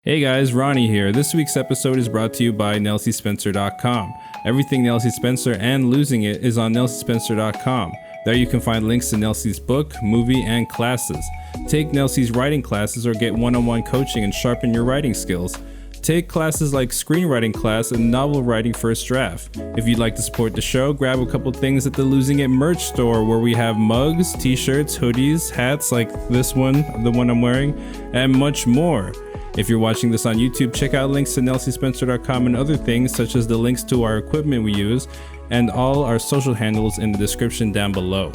Hey guys, Ronnie here. This week's episode is brought to you by NelsieSpencer.com. Everything Nelsie Spencer and Losing It is on NelsieSpencer.com. There you can find links to Nelsie's book, movie, and classes. Take Nelsie's writing classes or get one-on-one coaching and sharpen your writing skills. Take classes like screenwriting class and novel writing first draft. If you'd like to support the show, grab a couple things at the Losing It merch store where we have mugs, t-shirts, hoodies, hats like this one, the one I'm wearing, and much more. If you're watching this on YouTube, check out links to NelsieSpencer.com and other things such as the links to our equipment we use and all our social handles in the description down below.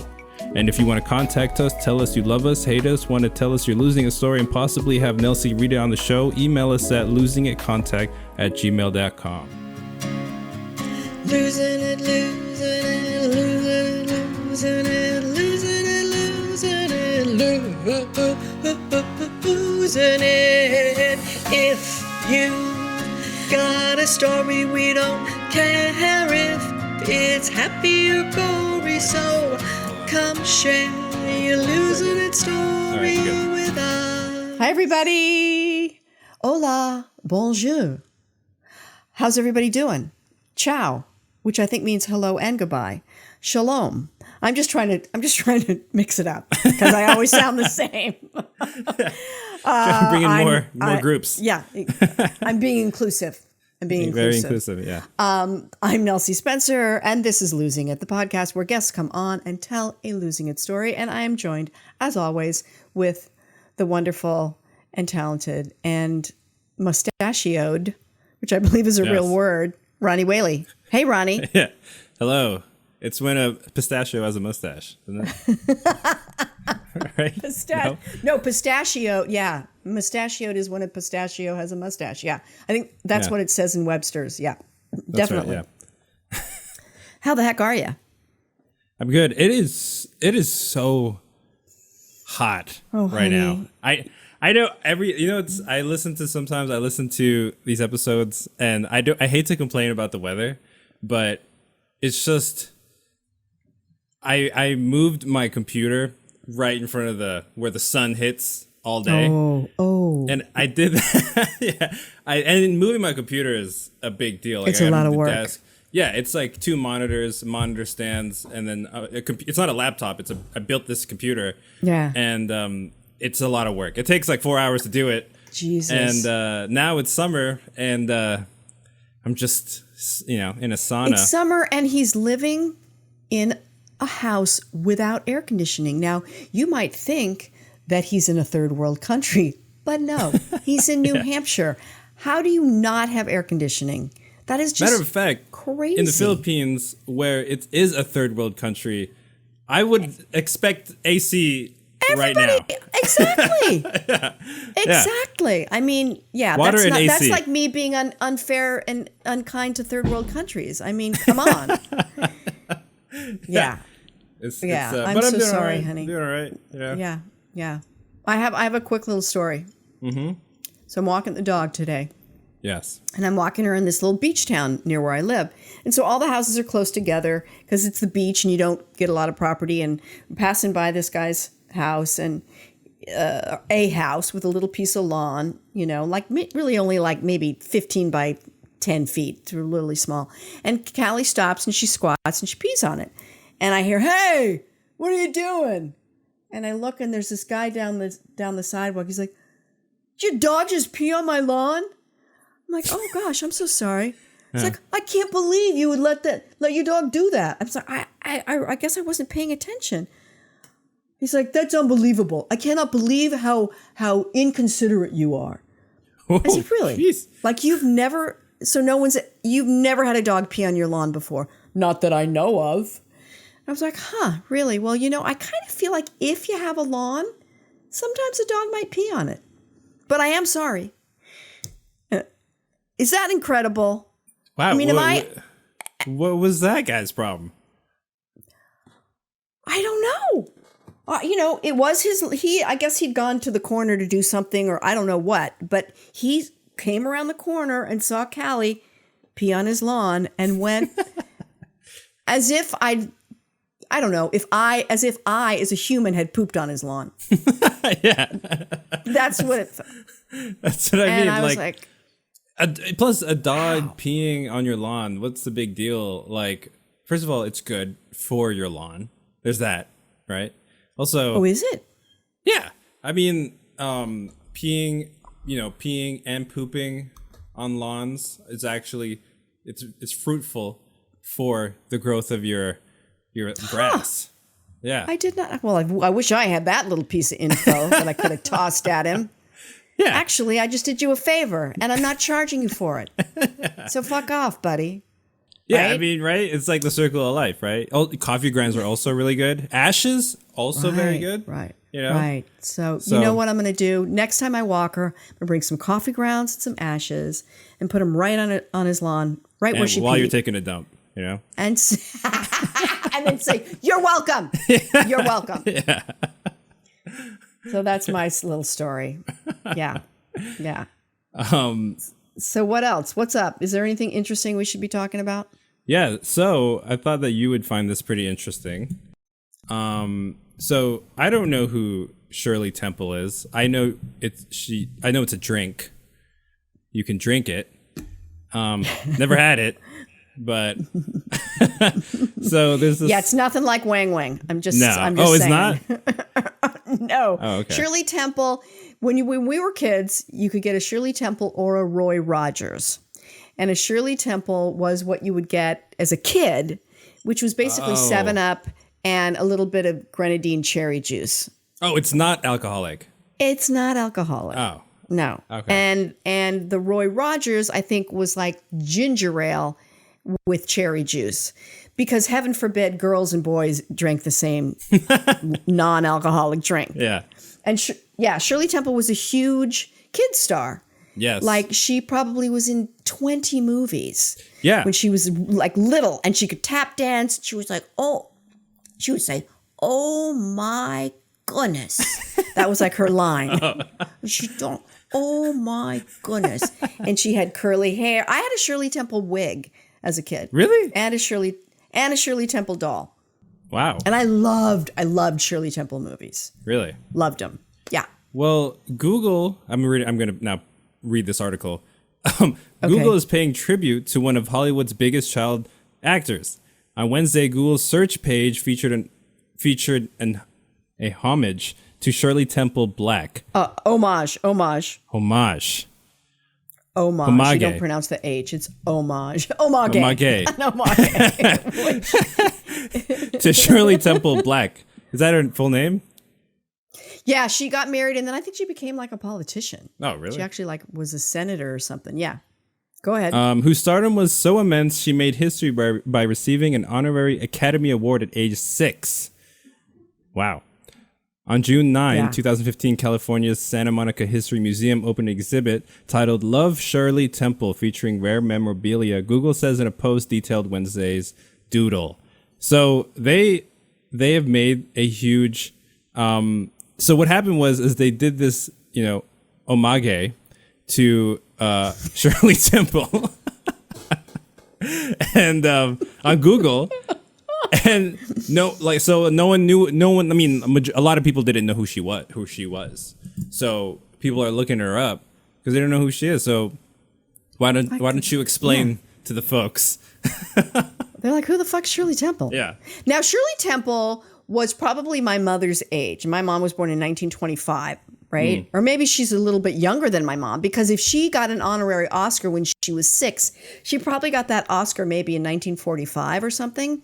And if you want to contact us, tell us you love us, hate us, want to tell us you're losing a story and possibly have Nelsie read it on the show, email us at losingitcontact@gmail.com. Losing it, losing it, losing it, losing it, losing it, losing it, losing it. If you got a story, we don't care if it's happy or gory, so come share your losing it story with us. Hi, everybody. Hola, bonjour. How's everybody doing? Ciao, which I think means hello and goodbye. Shalom. I'm just trying to mix it up because I always sound the same. Bring in more groups. Yeah, I'm being inclusive. Very inclusive, yeah. I'm Nelsie Spencer, and this is Losing It, the podcast where guests come on and tell a losing it story. And I am joined, as always, with the wonderful and talented and mustachioed, which I believe is a real word, Ronnie Whaley. Hey, Ronnie. Yeah. Hello. It's when a pistachio has a mustache, isn't it? Right? No, pistachio. Yeah. Mustachioed is when a pistachio has a mustache. Yeah. I think that's what it says in Webster's. Yeah. That's definitely. Right, yeah. How the heck are you? I'm good. It is so hot right now. I know I listen to these episodes and I hate to complain about the weather, but it's just I moved my computer right in front of where the sun hits all day. Oh. And I did that. Yeah. And moving my computer is a big deal. Like, it's a lot of work. Desk. Yeah, it's like two monitor stands, and then it's not a laptop. I built this computer. Yeah. And it's a lot of work. It takes like 4 hours to do it. Jesus. And now it's summer, and I'm just in a sauna. It's summer, and he's living in a house without air conditioning. Now, you might think that he's in a third world country, but no, he's in New Hampshire. How do you not have air conditioning? That is just matter of fact, crazy. In the Philippines, where it is a third world country, I would expect AC right now. Exactly. Exactly. Yeah. I mean, Water and AC. That's like me being unfair and unkind to third world countries. I mean, come on. Yeah. I'm so sorry, honey. I'm doing all right. Yeah. I have a quick little story. Mm-hmm. So I'm walking the dog today. Yes. And I'm walking her in this little beach town near where I live. And so all the houses are close together because it's the beach and you don't get a lot of property. And I'm passing by this guy's house and a house with a little piece of lawn, like really only like maybe 15 by 10 feet. It's really small. And Callie stops and she squats and she pees on it. And I hear, "Hey, what are you doing?" And I look and there's this guy down the sidewalk. He's like, "Did your dog just pee on my lawn?" I'm like, "Oh gosh, I'm so sorry." It's like, "I can't believe you would let your dog do that." I'm sorry, I guess I wasn't paying attention. He's like, "That's unbelievable. I cannot believe how inconsiderate you are." Oh, I said, "Really? Geez. Like you've never had a dog pee on your lawn before?" "Not that I know of." I was like, really? Well, I kind of feel like if you have a lawn, sometimes a dog might pee on it. But I am sorry. Is that incredible? Wow. I mean, what was that guy's problem? I don't know. It was I guess he'd gone to the corner to do something or I don't know what, but he came around the corner and saw Callie pee on his lawn and went as if I I don't know, as if I, as a human, had pooped on his lawn. Yeah. That's what it felt. That's what I mean. And I was like, plus a dog peeing on your lawn. What's the big deal? Like, first of all, it's good for your lawn. There's that, right? Also, oh, is it? yeah. I mean, peeing and pooping on lawns is actually it's fruitful for the growth of your grass. Yeah. I did not. Well, I wish I had that little piece of info that I could have tossed at him. Yeah. Actually, I just did you a favor, and I'm not charging you for it. So fuck off, buddy. Yeah, right? I mean, right? It's like the circle of life, right? Oh, coffee grinds are also really good. Ashes, also very good. Right. You know? Right. So you know what I'm going to do? Next time I walk her, I'm going to bring some coffee grounds and some ashes and put them right on his lawn, right where she while peed. you're taking a dump, you know? And and then say, "You're welcome. You're welcome." Yeah. So that's my little story. Yeah. Yeah. Um, So what else? What's up? Is there anything interesting we should be talking about? yeah, so I thought that you would find this pretty interesting. So I don't know who Shirley Temple is. I know it's a drink. You can drink it. Never had it, but so there's this. Yeah, it's nothing like Wang Wang. I'm just No. saying. It's not? No. Oh, okay. Shirley Temple, when we were kids, you could get a Shirley Temple or a Roy Rogers. And a Shirley Temple was what you would get as a kid, which was basically 7-Up and a little bit of grenadine cherry juice. Oh, it's not alcoholic. It's not alcoholic. Oh. No. Okay. And the Roy Rogers, I think, was like ginger ale with cherry juice. Because heaven forbid girls and boys drank the same non-alcoholic drink. Yeah. And Shirley Temple was a huge kid star. Yes. Like she probably was in 20 movies. Yeah. When she was like little and she could tap dance. She was like, she would say, "Oh my goodness." That was like her line. She don't, "Oh my goodness." And she had curly hair. I had a Shirley Temple wig as a kid. Really? And a Shirley Temple doll. Wow. And I loved Shirley Temple movies. Really? Loved them. Yeah. Well, Google, I'm going to now read this article. Google is paying tribute to one of Hollywood's biggest child actors. On Wednesday, Google's search page featured a homage to Shirley Temple Black. Homage. Homage. Homage. Homage. You don't pronounce the H. It's homage. Homage. Homage. To Shirley Temple Black. Is that her full name? Yeah, she got married and then I think she became like a politician. Oh, really? She actually like was a senator or something. Yeah. Go ahead. Whose stardom was so immense she made history by receiving an honorary Academy Award at age 6. Wow. On June 9, 2015, California's Santa Monica History Museum opened an exhibit titled Love Shirley Temple, featuring rare memorabilia. Google says in a post detailed Wednesday's doodle. So they have made a huge... so what happened is they did this, homage to Shirley Temple and on Google. And a lot of people didn't know who she was. So people are looking her up because they don't know who she is. So why don't you explain to the folks? They're like, who the fuck's Shirley Temple? Yeah. Now, Shirley Temple was probably my mother's age. My mom was born in 1925, right? Or maybe she's a little bit younger than my mom, because if she got an honorary Oscar when she was 6, she probably got that Oscar maybe in 1945 or something.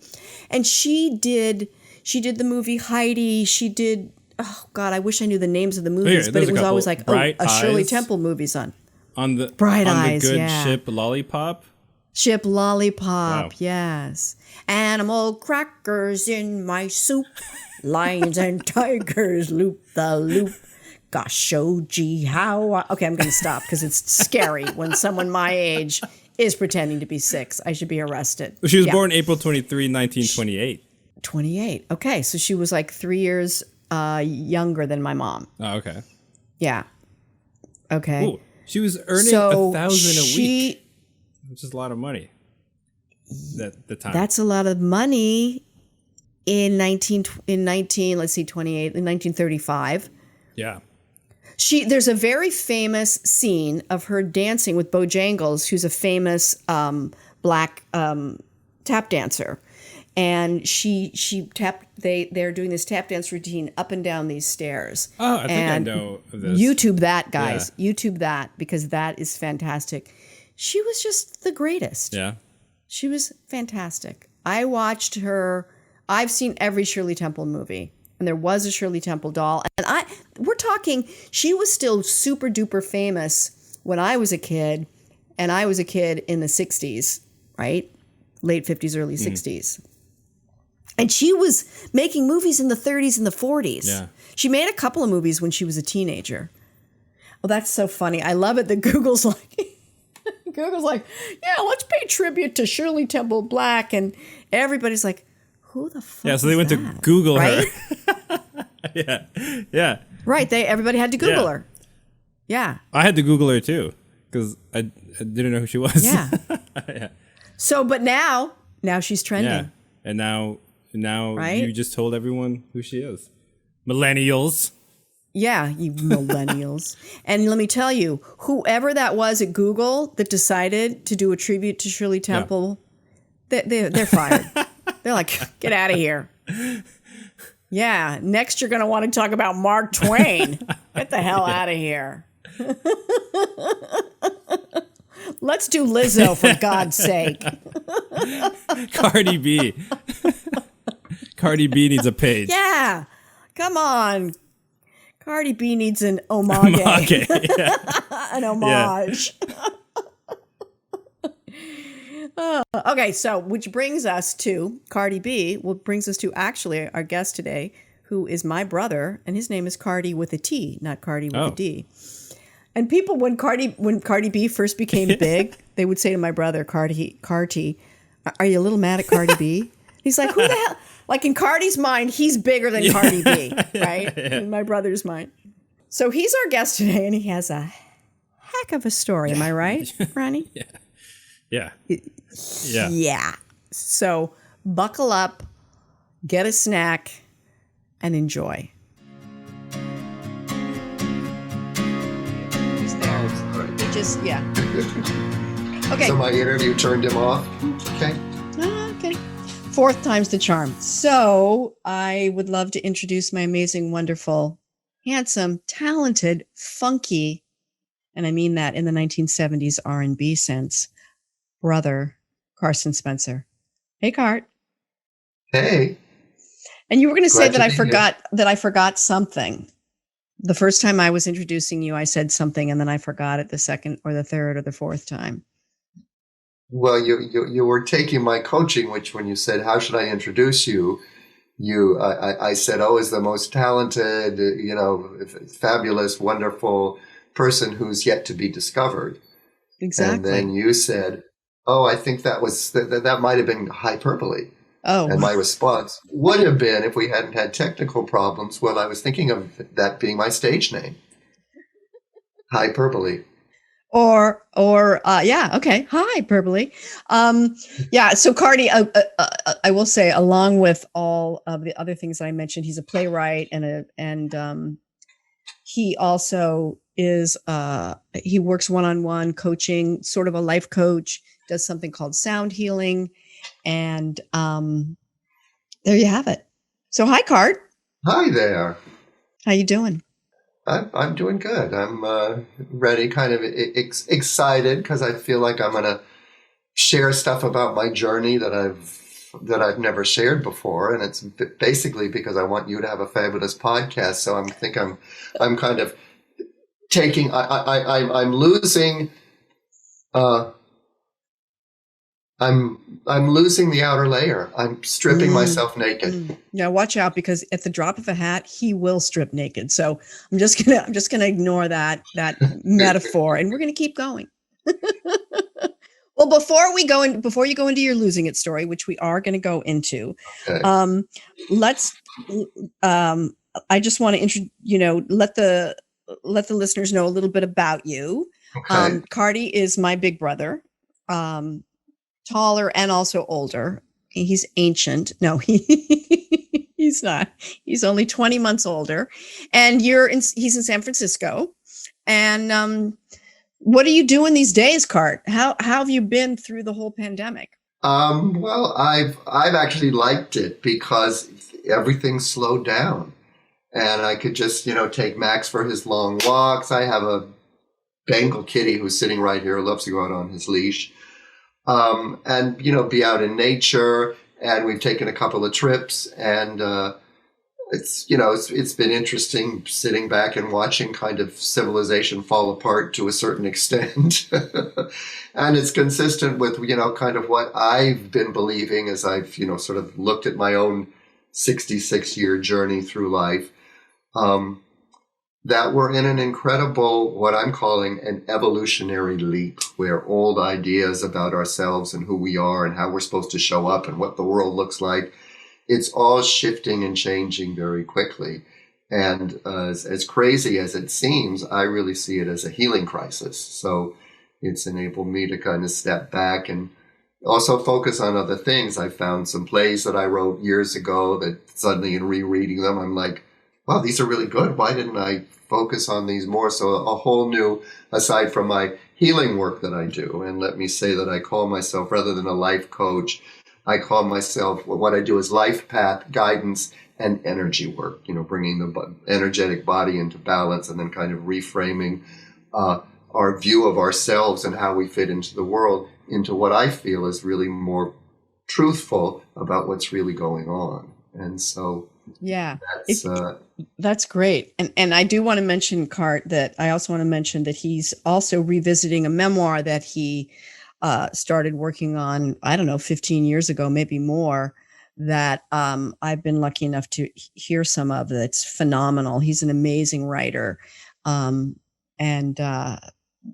And she did the movie Heidi. She did, oh God, I wish I knew the names of the movies, but it was always like, a Shirley Temple movie's on the good ship Lollipop. Ship Lollipop, Wow. yes. Animal crackers in my soup. Lions and tigers loop the loop. Gosh, oh gee, how... Okay, I'm going to stop because it's scary when someone my age is pretending to be 6. I should be arrested. She was born April 23, 1928. 28. Okay, so she was like 3 years younger than my mom. Oh, okay. Yeah. Okay. Ooh, she was earning $1,000 a week. Which is a lot of money at the time. That's a lot of money. in 1935. Yeah. There's a very famous scene of her dancing with Bojangles, who's a famous black tap dancer. And they're doing this tap dance routine up and down these stairs. Oh, I think I know of this. YouTube that, guys. Yeah. YouTube that, because that is fantastic. She was just the greatest. Yeah. She was fantastic. I watched her. I've seen every Shirley Temple movie. And there was a Shirley Temple doll. And we're talking, she was still super duper famous when I was a kid. And I was a kid in the 60s, right? Late 50s, early 60s. And she was making movies in the 30s and the 40s. Yeah. She made a couple of movies when she was a teenager. Well, that's so funny. I love it that Google's like, yeah, let's pay tribute to Shirley Temple Black. And everybody's like, who the fuck Yeah, so they went that? to Google Right? her. Yeah. Yeah. Right. Everybody had to Google Yeah. her. Yeah. I had to Google her too because I didn't know who she was. Yeah. Yeah. So, but now she's trending. Yeah. And now Right? you just told everyone who she is. Millennials. Yeah, you millennials. And let me tell you, whoever that was at Google that decided to do a tribute to Shirley Temple, they're fired. They're like, get out of here. Yeah, next you're going to want to talk about Mark Twain. Get the hell out of here. Let's do Lizzo, for God's sake. Cardi B. Cardi B needs a page. Yeah, come on. Cardi B needs an homage. Okay. Yeah. An homage. Okay, so which brings us to Cardi B. Brings us to actually our guest today, who is my brother, and his name is Cardi with a T, not Cardi with a D. And people, when Cardi B first became big, they would say to my brother, Carti, are you a little mad at Cardi B? He's like, who the hell? Like in Cardi's mind, he's bigger than Cardi B, right? In my brother's mind. So he's our guest today, and he has a heck of a story. Am I right, Ronnie? Yeah. Yeah. So buckle up, get a snack, and enjoy. He's there. He just, Okay. So my interview turned him off. Okay. Okay. Fourth time's the charm. So I would love to introduce my amazing, wonderful, handsome, talented, funky, and I mean that in the 1970s R&B sense, brother, Carsten Spencer. Hey, Cart. Hey. And you were going to say Glad that I to be forgot something. The first time I was introducing you, I said something, and then I forgot it the second or the third or the fourth time. Well, you were taking my coaching, which when you said, how should I introduce you? I said, is the most talented, fabulous, wonderful person who's yet to be discovered. Exactly. And then you said, I think that might have been hyperbole. Oh. And my response would have been, if we hadn't had technical problems, I was thinking of that being my stage name. Hyperbole. Okay. Hyperbole. So Cardi, I will say, along with all of the other things that I mentioned, he's a playwright and he also is, he works one-on-one coaching, sort of a life coach, does something called sound healing. And there you have it. So hi, Cart. Hi there. How you doing? I'm doing good. I'm ready, kind of excited because I feel like I'm going to share stuff about my journey that I've never shared before, and it's basically because I want you to have a fabulous podcast. So I'm kind of taking. I'm losing. I'm losing the outer layer. I'm stripping myself naked. Now watch out, because at the drop of a hat, he will strip naked. So I'm just gonna ignore that metaphor, and we're gonna keep going. Well, before you go into your losing it story, which we are going to go into, Okay. I just want to let the listeners know a little bit about you. Okay. Cardi is my big brother. Taller and also older. He's ancient. No, he He's not. He's only 20 months older, and he's in San Francisco. And what are you doing these days, Cart? How have you been through the whole pandemic? Well, I've actually liked it because everything slowed down, and I could just take Max for his long walks. I have a Bengal kitty who's sitting right here, loves to go out on his leash, and be out in nature. And we've taken a couple of trips, and it's been interesting sitting back and watching kind of civilization fall apart to a certain extent. And it's consistent with, kind of what I've been believing as I've, sort of looked at my own 66-year journey through life, that we're in an incredible, what I'm calling an evolutionary leap, where old ideas about ourselves and who we are and how we're supposed to show up and what the world looks like, it's all shifting and changing very quickly. And as crazy as it seems, I really see it as a healing crisis. So it's enabled me to kind of step back and also focus on other things. I found some plays that I wrote years ago that suddenly in rereading them, I'm like, wow, these are really good. Why didn't I focus on these more? So a whole new, aside from my healing work that I do, and let me say that I call myself, rather than a life coach, I call myself, what I do is life path guidance and energy work, bringing the energetic body into balance and then kind of reframing our view of ourselves and how we fit into the world into what I feel is really more truthful about what's really going on. And so yeah, that's great. And I do want to mention, Cart, that I also want to mention that he's also revisiting a memoir that he started working on, 15 years ago, maybe more, that I've been lucky enough to hear some of. That's phenomenal. He's an amazing writer. And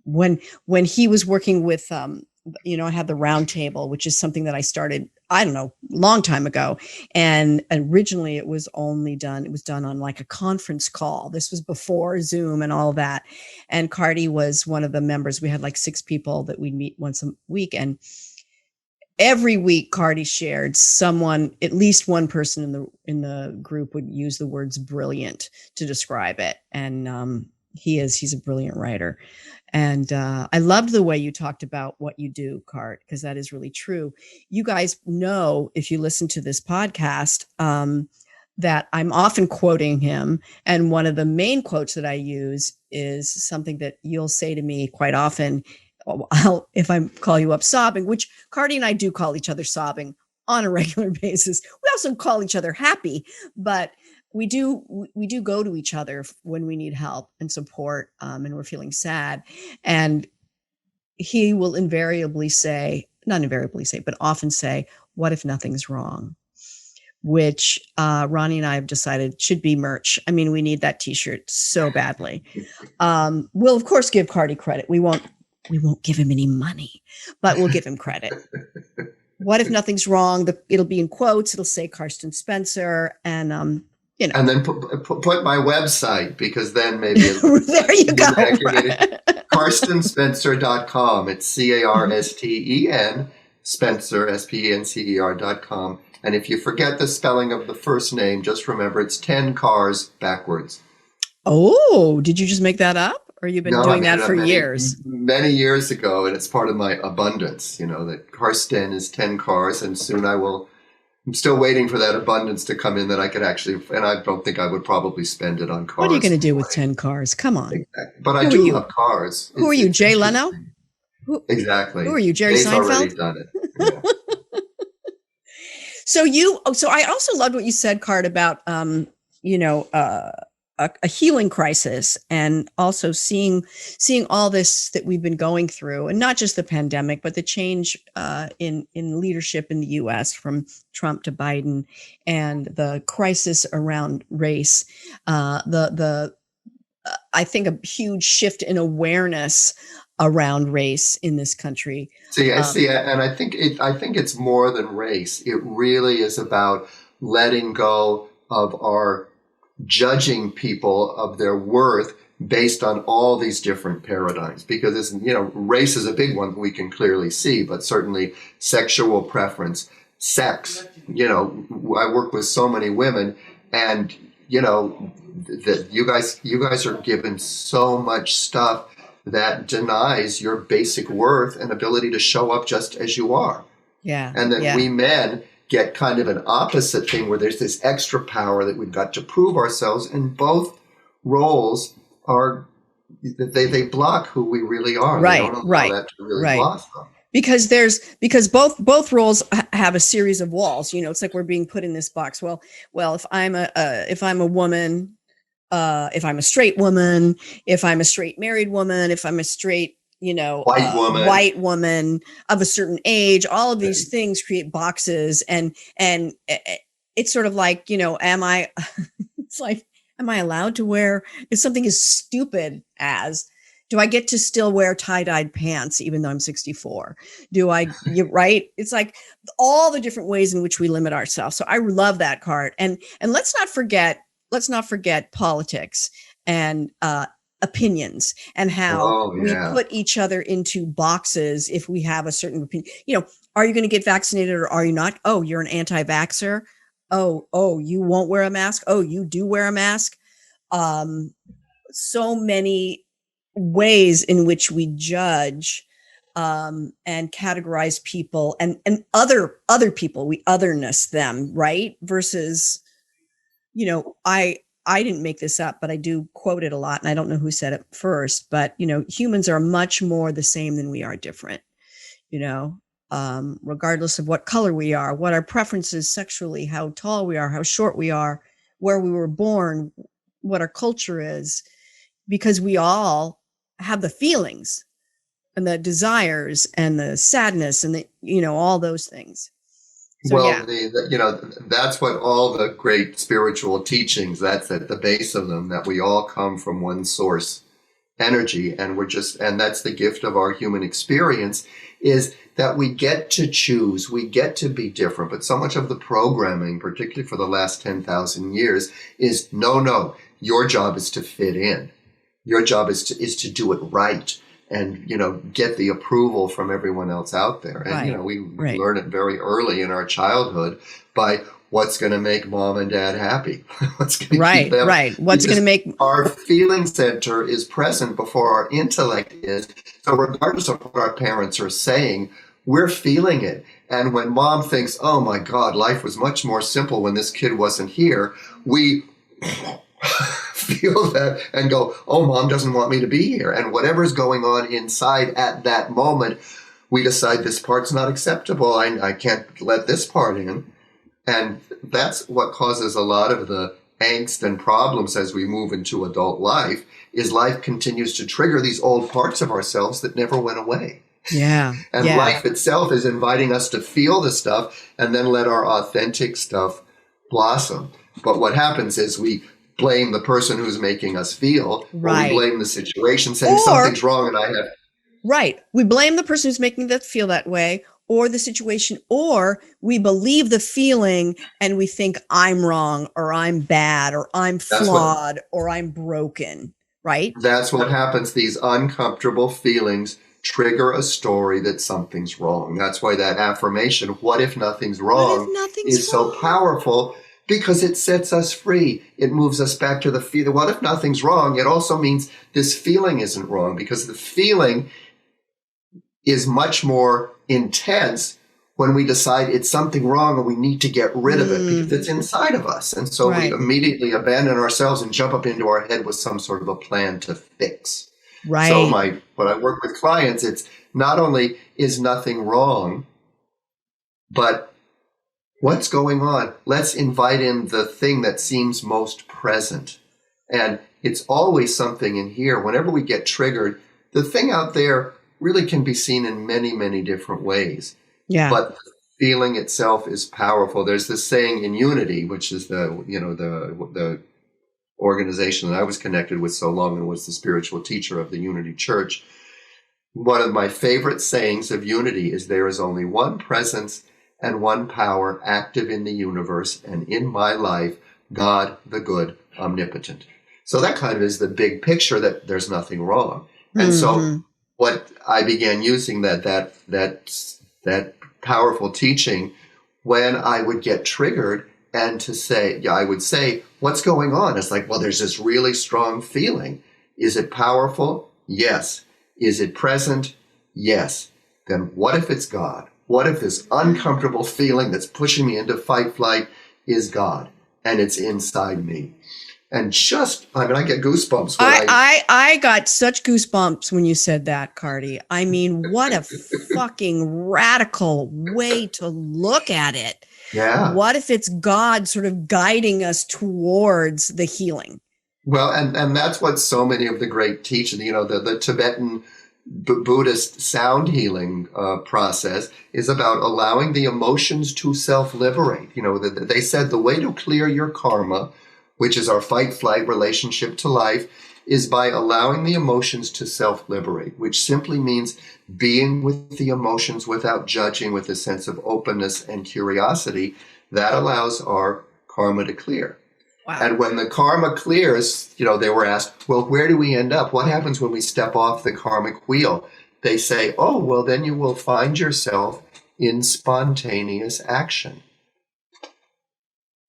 when he was working with, I had the round table, which is something that I started, long time ago. And originally it was done on like a conference call. This was before Zoom and all that. And Cardi was one of the members. We had like 6 people that we'd meet once a week. And every week Cardi shared at least one person in the group would use the words brilliant to describe it. And he's a brilliant writer. And I loved the way you talked about what you do, Cart, because that is really true. You guys know, if you listen to this podcast, that I'm often quoting him. And one of the main quotes that I use is something that you'll say to me quite often, if I call you up sobbing, which Cardi and I do call each other sobbing on a regular basis. We also call each other happy, but we do go to each other when we need help and support, and we're feeling sad. And he will not invariably say, but often say, what if nothing's wrong? Which Ronnie and I have decided should be merch. I mean, we need that t-shirt so badly. We'll of course give Cardi credit. We won't give him any money, but we'll give him credit. What if nothing's wrong? It'll be in quotes. It'll say Carsten Spencer, and and then put my website, because then maybe there you go. CarstenSpencer.com. It's CARSTEN Spencer SPENCER.com. And if you forget the spelling of the first name, just remember it's 10 cars backwards. Oh, did you just make that up? Or you've been doing that for years? Many years ago, and it's part of my abundance, that Carsten is 10 cars, and soon I'm still waiting for that abundance to come in that I could actually, and I don't think I would probably spend it on cars. What are you going to do with 10 cars? Come on. Exactly. But I do love cars. Who are you, Jay Leno? Exactly. Who are you, Jerry Jay's Seinfeld? already done it. Yeah. So I also loved what you said, Cart, about, a healing crisis, and also seeing all this that we've been going through, and not just the pandemic, but the change in leadership in the U.S. from Trump to Biden, and the crisis around race, I think a huge shift in awareness around race in this country. And I think it's more than race. It really is about letting go of our judging people of their worth based on all these different paradigms, because race is a big one that we can clearly see, but certainly sexual preference, sex. I work with so many women, and that you guys are given so much stuff that denies your basic worth and ability to show up just as you are. Yeah. And then we men get kind of an opposite thing where there's this extra power that we've got to prove ourselves, and both roles are they block who we really are. Right, they don't allow right, that to really right. blossom. Because both roles have a series of walls. It's like we're being put in this box. Well, if I'm a woman, if I'm a straight woman, if I'm a straight married woman, if I'm a straight white woman of a certain age, all of these things create boxes, and it's sort of like, am I it's like, am I allowed to wear, if something as stupid as, do I get to still wear tie-dyed pants even though I'm 64? Right? It's like all the different ways in which we limit ourselves. So I love that card. And let's not forget politics and opinions, and how we put each other into boxes if we have a certain opinion. Are you going to get vaccinated or are you not? Oh, you're an anti-vaxxer. Oh, you won't wear a mask. Oh, you do wear a mask. So many ways in which we judge and categorize people and other people, we otherness them, right? Versus, I didn't make this up, but I do quote it a lot, and I don't know who said it first, but humans are much more the same than we are different, regardless of what color we are, what our preferences sexually, how tall we are, how short we are, where we were born, what our culture is, because we all have the feelings and the desires and the sadness and all those things. So, that's what all the great spiritual teachings, that's at the base of them, that we all come from one source energy, and and that's the gift of our human experience, is that we get to choose, we get to be different. But so much of the programming, particularly for the last 10,000 years, is no, your job is to fit in. Your job is to do it right, and get the approval from everyone else out there. And we learn it very early in our childhood by what's going to make mom and dad happy. What's going to keep them, what's going to make our feeling center is present before our intellect is. So regardless of what our parents are saying, we're feeling it. And when mom thinks, oh my God, life was much more simple when this kid wasn't here, we feel that and go, oh, mom doesn't want me to be here. And whatever's going on inside at that moment, we decide this part's not acceptable. I can't let this part in. And that's what causes a lot of the angst and problems as we move into adult life, is life continues to trigger these old parts of ourselves that never went away. Yeah. And life itself is inviting us to feel the stuff and then let our authentic stuff blossom. But what happens is we blame the person who's making us feel, or we blame the situation, saying something's wrong and I have... Right. We blame the person who's making us feel that way, or the situation, or we believe the feeling and we think I'm wrong, or I'm bad, or I'm flawed, or I'm broken, right? That's what happens. These uncomfortable feelings trigger a story that something's wrong. That's why that affirmation, what if nothing's wrong, is so powerful, because it sets us free. It moves us back to the feeling. What if nothing's wrong? It also means this feeling isn't wrong, because the feeling is much more intense when we decide it's something wrong and we need to get rid of it because it's inside of us. And so we immediately abandon ourselves and jump up into our head with some sort of a plan to fix. Right. So when I work with clients, it's not only is nothing wrong, but what's going on? Let's invite in the thing that seems most present. And it's always something in here. Whenever we get triggered, the thing out there really can be seen in many, many different ways. Yeah. But the feeling itself is powerful. There's this saying in Unity, which is the organization that I was connected with so long and was the spiritual teacher of the Unity Church. One of my favorite sayings of Unity is, there is only one presence and one power active in the universe and in my life, God, the good, omnipotent. So that kind of is the big picture, that there's nothing wrong. And so what I began using that powerful teaching when I would get triggered and I would say, what's going on? It's like, well, there's this really strong feeling. Is it powerful? Yes. Is it present? Yes. Then what if it's God? What if this uncomfortable feeling that's pushing me into fight flight is God and it's inside me? And I get goosebumps. I got such goosebumps when you said that, Cardi. I mean, what a fucking radical way to look at it. Yeah. What if it's God sort of guiding us towards the healing? Well, and that's what so many of the great teachers, the Tibetan Buddhist sound healing process is about allowing the emotions to self-liberate. They said the way to clear your karma, which is our fight-flight relationship to life, is by allowing the emotions to self-liberate, which simply means being with the emotions without judging, with a sense of openness and curiosity. That allows our karma to clear. Wow. And when the karma clears, they were asked, well, where do we end up? What happens when we step off the karmic wheel? They say, oh, well, then you will find yourself in spontaneous action.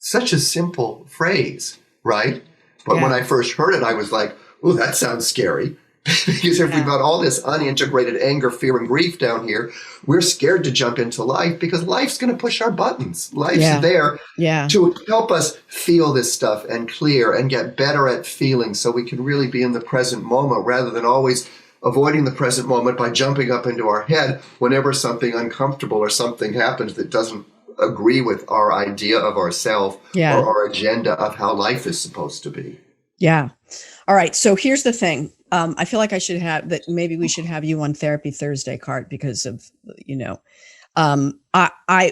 Such a simple phrase, right? But when I first heard it, I was like, oh, that sounds scary. Because if we've got all this unintegrated anger, fear, and grief down here, we're scared to jump into life because life's going to push our buttons. Life's there to help us feel this stuff and clear and get better at feeling so we can really be in the present moment rather than always avoiding the present moment by jumping up into our head whenever something uncomfortable or something happens that doesn't agree with our idea of ourself or our agenda of how life is supposed to be. Yeah. All right. So here's the thing. I feel like maybe we should have you on Therapy Thursday, Cart, because of,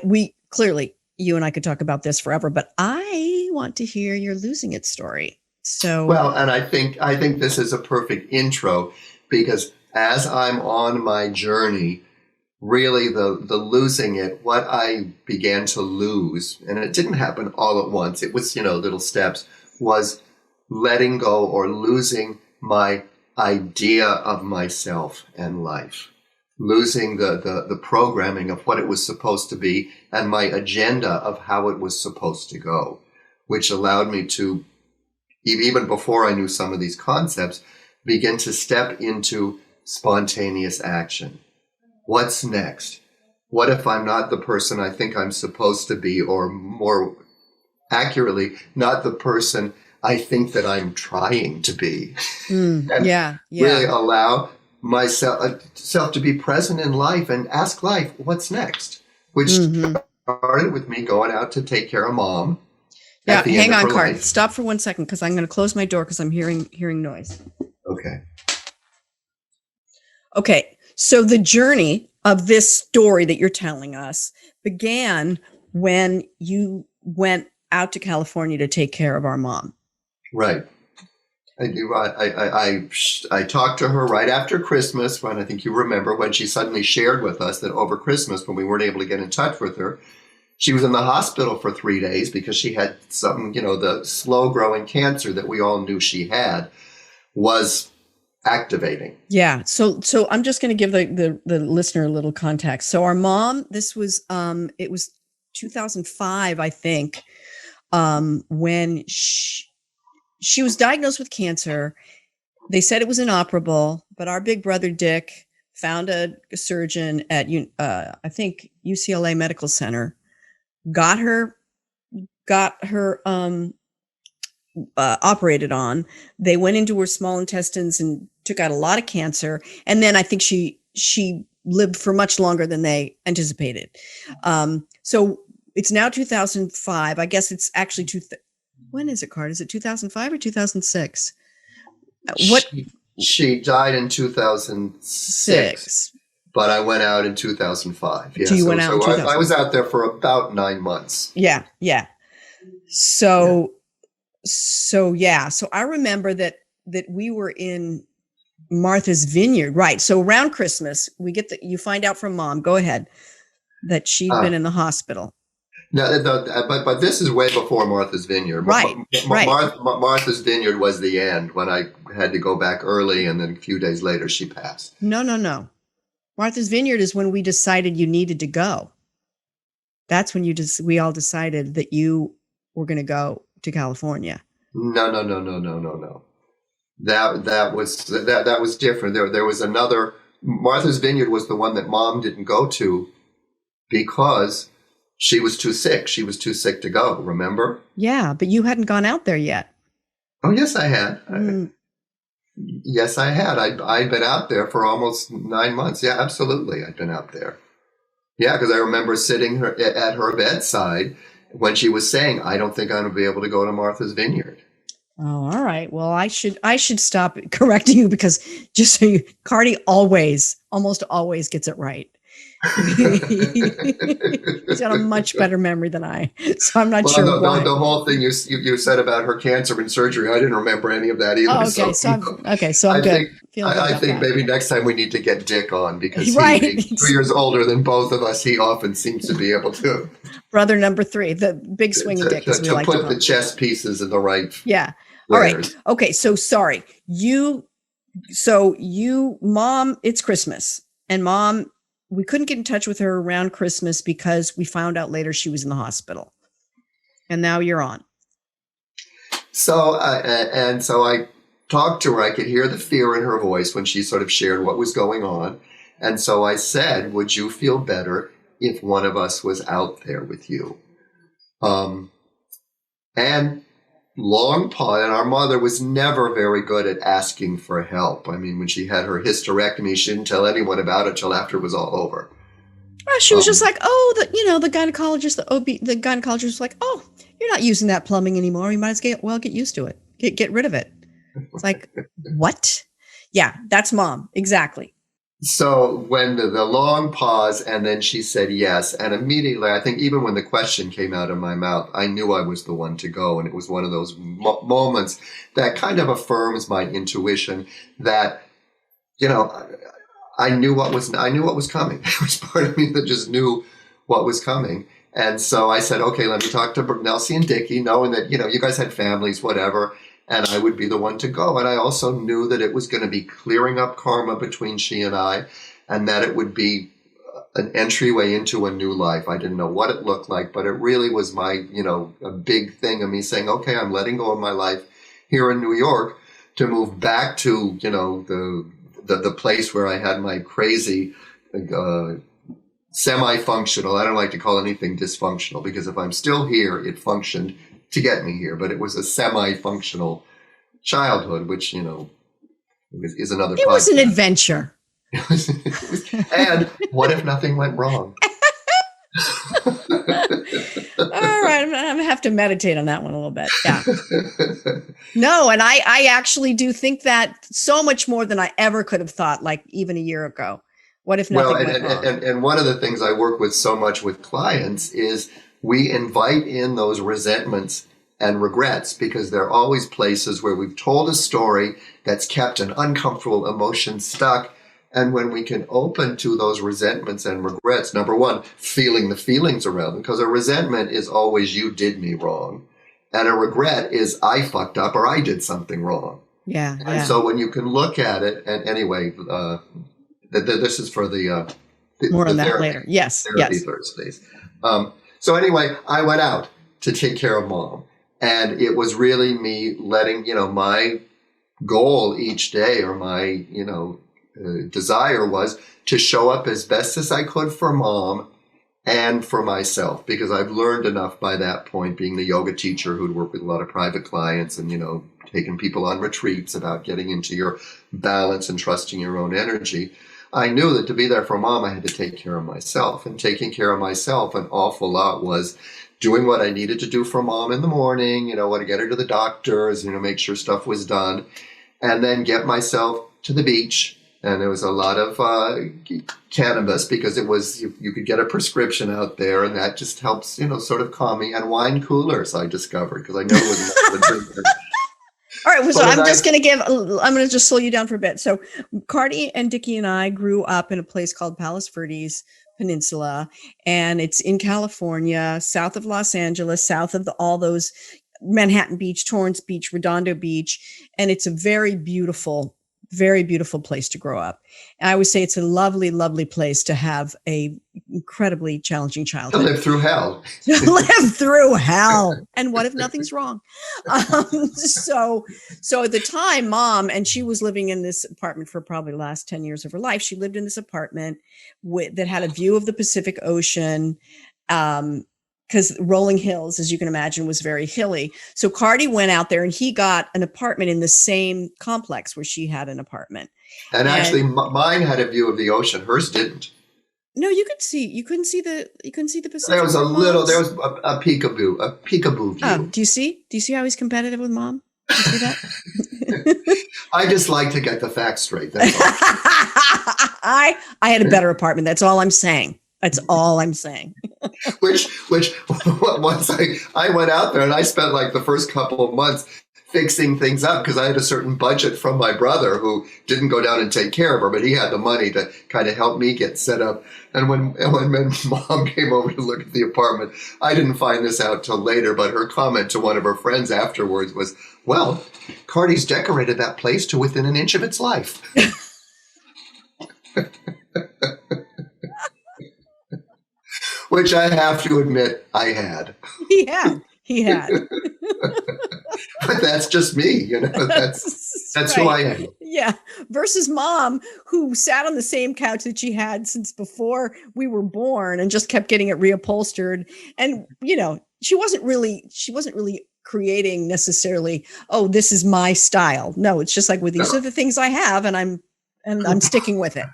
we clearly, you and I could talk about this forever, but I want to hear your losing it story. So, well, and I think this is a perfect intro because as I'm on my journey, really the losing it, what I began to lose, and it didn't happen all at once. It was, little steps, was letting go or losing my idea of myself and life, losing the programming of what it was supposed to be and my agenda of how it was supposed to go, which allowed me to, even before I knew some of these concepts, begin to step into spontaneous action. What's next? What if I'm not the person I think I'm supposed to be, or more accurately, not the person I think that I'm trying to be? Really allow myself to be present in life and ask life, what's next? Which started with me going out to take care of Mom. Yeah, hang on, Cart. Stop for 1 second because I'm going to close my door because I'm hearing noise. Okay. So the journey of this story that you're telling us began when you went out to California to take care of our mom. Right. I talked to her right after Christmas, when I think you remember when she suddenly shared with us that over Christmas, when we weren't able to get in touch with her, she was in the hospital for 3 days because she had some, the slow growing cancer that we all knew she had was activating. Yeah. So I'm just going to give the listener a little context. So our mom, this was, it was 2005, I think, when she was diagnosed with cancer. They said it was inoperable, but our big brother, Dick, found a surgeon at, I think UCLA Medical Center, got her operated on. They went into her small intestines and took out a lot of cancer. And then I think she lived for much longer than they anticipated. So it's now 2005. I guess it's actually when is it, Cart? Is it 2005 or 2006? She died in 2006. But I went out in 2005. Yeah, so you went out in 2005. I was out there for about 9 months. Yeah. So I remember that we were in Martha's Vineyard, right? So around Christmas, you find out from Mom. Go ahead, that she'd been in the hospital. No, but this is way before Martha's Vineyard. Right. Martha's Vineyard was the end when I had to go back early, and then a few days later she passed. No. Martha's Vineyard is when we decided you needed to go. That's when we all decided that you were going to go to California. No. That was different. There was another. Martha's Vineyard was the one that Mom didn't go to because she was too sick. She was too sick to go. Remember? Yeah, but you hadn't gone out there yet. Oh, yes, I had. Yes, I had. I'd been out there for almost 9 months. Yeah, absolutely. I'd been out there. Yeah, because I remember sitting at her bedside when she was saying, I don't think I'm going to be able to go to Martha's Vineyard. Oh, all right. Well, I should stop correcting you because just so Cardi almost always gets it right. He's got a much better memory than I, so I'm not sure why. The whole thing you said about her cancer and surgery, I didn't remember any of that either. Oh, okay, so I'm good. I think maybe next time we need to get Dick on because right. He's 2 years older than both of us. He often seems to be able to. Brother number 3, the big swinging dick, as we like to put call the chess pieces in the right. Yeah. Layers. All right. Okay. So sorry. Mom, it's Christmas, and Mom, we couldn't get in touch with her around Christmas because we found out later she was in the hospital. And now you're on. So I talked to her. I could hear the fear in her voice when she sort of shared what was going on. And so I said, would you feel better if one of us was out there with you? And long pause, and our mother was never very good at asking for help. I mean, when she had her hysterectomy, she didn't tell anyone about it till after it was all over. Well, she was just like, the gynecologist, the gynecologist was like, oh, you're not using that plumbing anymore. You might as well get used to it. Get rid of it. It's like, what? Yeah, that's Mom. Exactly. So when the long pause, and then she said yes, and immediately, I think even when the question came out of my mouth, I knew I was the one to go, and it was one of those moments that kind of affirms my intuition that, I knew what was coming. There was part of me that just knew what was coming, and so I said, okay, let me talk to Nelsie and Dickie, knowing that you guys had families, whatever. And I would be the one to go. And I also knew that it was going to be clearing up karma between she and I, and that it would be an entryway into a new life. I didn't know what it looked like, but it really was my, a big thing of me saying, okay, I'm letting go of my life here in New York to move back to, the place where I had my crazy, semi-functional, I don't like to call anything dysfunctional, because if I'm still here, it functioned to get me here, but it was a semi-functional childhood, which, is another podcast. It was an adventure. And what if nothing went wrong? All right, I'm going to have to meditate on that one a little bit. Yeah. No, and I actually do think that so much more than I ever could have thought, like even a year ago. What if nothing went wrong? And one of the things I work with so much with clients is we invite in those resentments and regrets, because there are always places where we've told a story that's kept an uncomfortable emotion stuck. And when we can open to those resentments and regrets, number one, feeling the feelings around them, because a resentment is always you did me wrong. And a regret is I fucked up or I did something wrong. Yeah. And so when you can look at it, and anyway, this is for the more on that therapy, later. Yes. Therapy Thursdays. So anyway, I went out to take care of Mom, and it was really me letting, my goal each day, or my, desire was to show up as best as I could for Mom and for myself, because I've learned enough by that point, being the yoga teacher who'd worked with a lot of private clients and, taking people on retreats about getting into your balance and trusting your own energy. I knew that to be there for Mom, I had to take care of myself. And taking care of myself, an awful lot was doing what I needed to do for Mom in the morning, to get her to the doctors, make sure stuff was done, and then get myself to the beach. And there was a lot of cannabis, because it was, you could get a prescription out there, and that just helps, sort of calm me. And wine coolers, I discovered, because I never was much of a drinker. All right, so I'm going to just slow you down for a bit. So Cardi and Dickie and I grew up in a place called Palos Verdes Peninsula, and it's in California, south of Los Angeles, south of all those Manhattan Beach, Torrance Beach, Redondo Beach, and it's a very beautiful very beautiful place to grow up. And I would say it's a lovely, lovely place to have a incredibly challenging To childhood. live through hell. To live through hell. And what if nothing's wrong? So at the time, Mom, and she was living in this apartment for probably the last 10 years of her life. She lived in this apartment that had a view of the Pacific Ocean. Because Rolling Hills, as you can imagine, was very hilly. So Cardi went out there and he got an apartment in the same complex where she had an apartment. And actually, mine had a view of the ocean. Hers didn't. No, you couldn't see the Pacific. There was a peekaboo view. Oh, do you see how he's competitive with Mom? Do you see that? I just like to get the facts straight. That's all. I had a better apartment. That's all I'm saying. That's all I'm saying. which once I went out there and I spent like the first couple of months fixing things up because I had a certain budget from my brother who didn't go down and take care of her, but he had the money to kind of help me get set up. And when Mom came over to look at the apartment, I didn't find this out till later, but her comment to one of her friends afterwards was, well, Cardi's decorated that place to within an inch of its life. Which I have to admit I had. He had. But that's just me, that's right. Who I am. Yeah. Versus Mom, who sat on the same couch that she had since before we were born and just kept getting it reupholstered. And, she wasn't really creating necessarily, oh, this is my style. No, it's just like, well, these are the things I have and I'm sticking with it.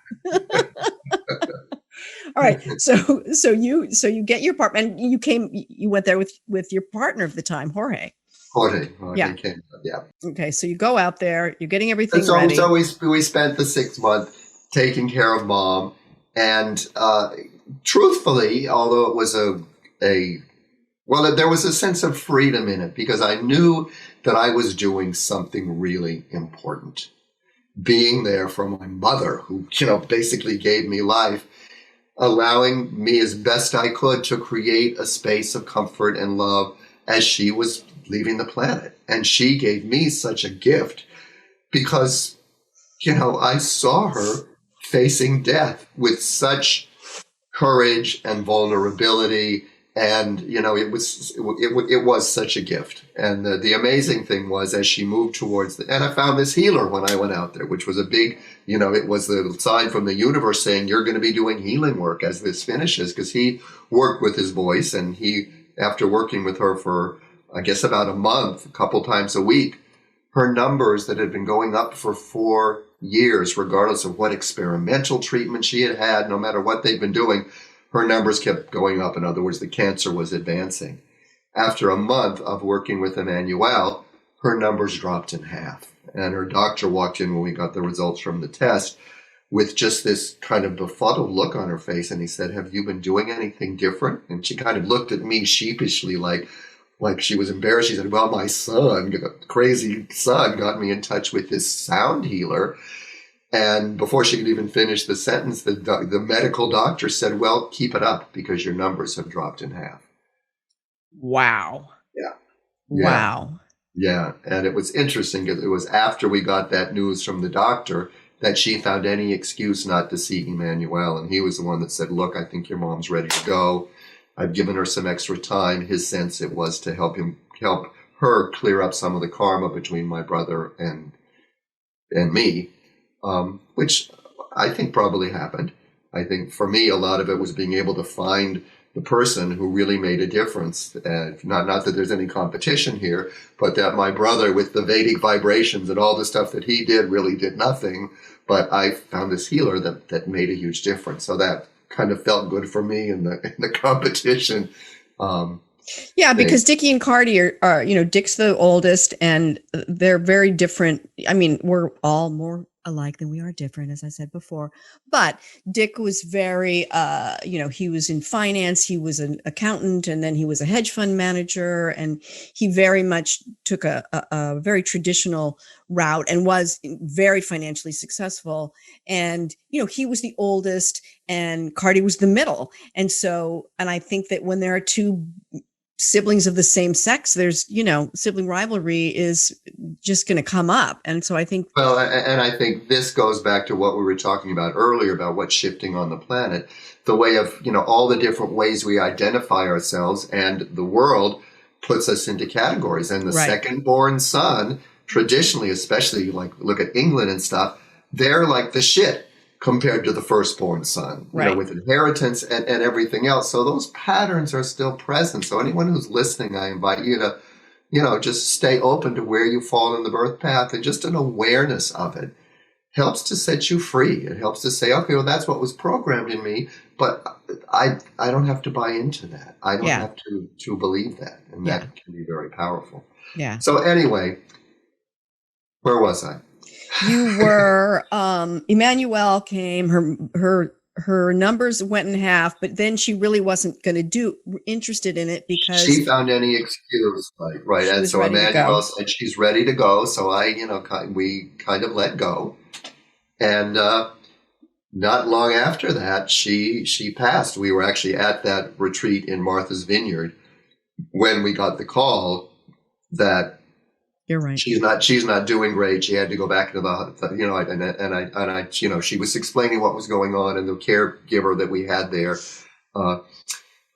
All right. So you get your apartment. You went there with your partner of the time, Jorge. Jorge yeah. Came, yeah. Okay. So you go out there, you're getting everything ready. So we spent the 6 months taking care of Mom. And truthfully, although it was there was a sense of freedom in it because I knew that I was doing something really important. Being there for my mother, who, basically gave me life, allowing me as best I could to create a space of comfort and love as she was leaving the planet. And she gave me such a gift because, I saw her facing death with such courage and vulnerability. And, it was such a gift. And the amazing thing was as she moved towards and I found this healer when I went out there, which was a big, it was the sign from the universe saying, you're going to be doing healing work as this finishes, because he worked with his voice. And he, after working with her for, I guess, about a month, a couple times a week, her numbers that had been going up for 4 years, regardless of what experimental treatment she had had, no matter what they'd been doing, her numbers kept going up. In other words, the cancer was advancing. After a month of working with Emmanuel, her numbers dropped in half. And her doctor walked in when we got the results from the test with just this kind of befuddled look on her face. And he said, have you been doing anything different? And she kind of looked at me sheepishly like she was embarrassed. She said, well, my crazy son got me in touch with this sound healer. And before she could even finish the sentence, the medical doctor said, well, keep it up because your numbers have dropped in half. Wow. Yeah. Wow. Yeah. And it was interesting because it was after we got that news from the doctor that she found any excuse not to see Emmanuel. And he was the one that said, look, I think your mom's ready to go. I've given her some extra time. His sense it was to help her clear up some of the karma between my brother and me. Which I think probably happened. I think for me, a lot of it was being able to find the person who really made a difference. Not that there's any competition here, but that my brother with the Vedic vibrations and all the stuff that he did really did nothing. But I found this healer that made a huge difference. So that kind of felt good for me in the competition. Yeah, because Dickie and Cardi are, Dick's the oldest and they're very different. I mean, we're all more alike than we are different, as I said before. But Dick was very, he was in finance, he was an accountant, and then he was a hedge fund manager. And he very much took a very traditional route and was very financially successful. And, he was the oldest and Cardi was the middle. And I think that when there are two siblings of the same sex, there's, sibling rivalry is just going to come up. And so I think. Well, and I think this goes back to what we were talking about earlier about what's shifting on the planet, the way of, all the different ways we identify ourselves, and the world puts us into categories. And the second born son, traditionally, especially like look at England and stuff, they're like the shit compared to the firstborn son, with inheritance and everything else. So those patterns are still present. So anyone who's listening, I invite you to, just stay open to where you fall in the birth path, and just an awareness of it helps to set you free. It helps to say, okay, well, that's what was programmed in me, but I don't have to buy into that. I don't have to believe that. And that can be very powerful. Yeah. So anyway, where was I? You were, Emmanuel came, her numbers went in half, but then she really wasn't going to interested in it because she found any excuse, right. And so Emmanuel said she's ready to go. So we kind of let go. And, not long after that, she passed. We were actually at that retreat in Martha's Vineyard when we got the call that you're right. She's not doing great. She had to go back to the, she was explaining what was going on, and the caregiver that we had there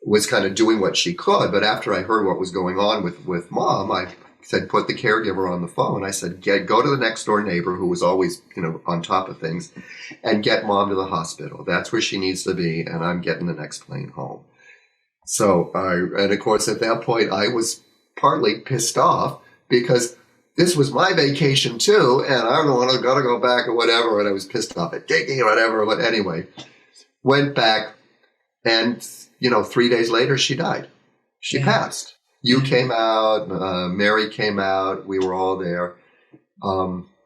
was kind of doing what she could. But after I heard what was going on with Mom, I said, put the caregiver on the phone. I said, go to the next door neighbor who was always, on top of things, and get Mom to the hospital. That's where she needs to be, and I'm getting the next plane home. So, and of course, at that point, I was partly pissed off because this was my vacation too, and I don't want to go back or whatever, and I was pissed off at Diggy or whatever. But anyway, went back, and 3 days later, she died. She passed. You came out, Mary came out, we were all there,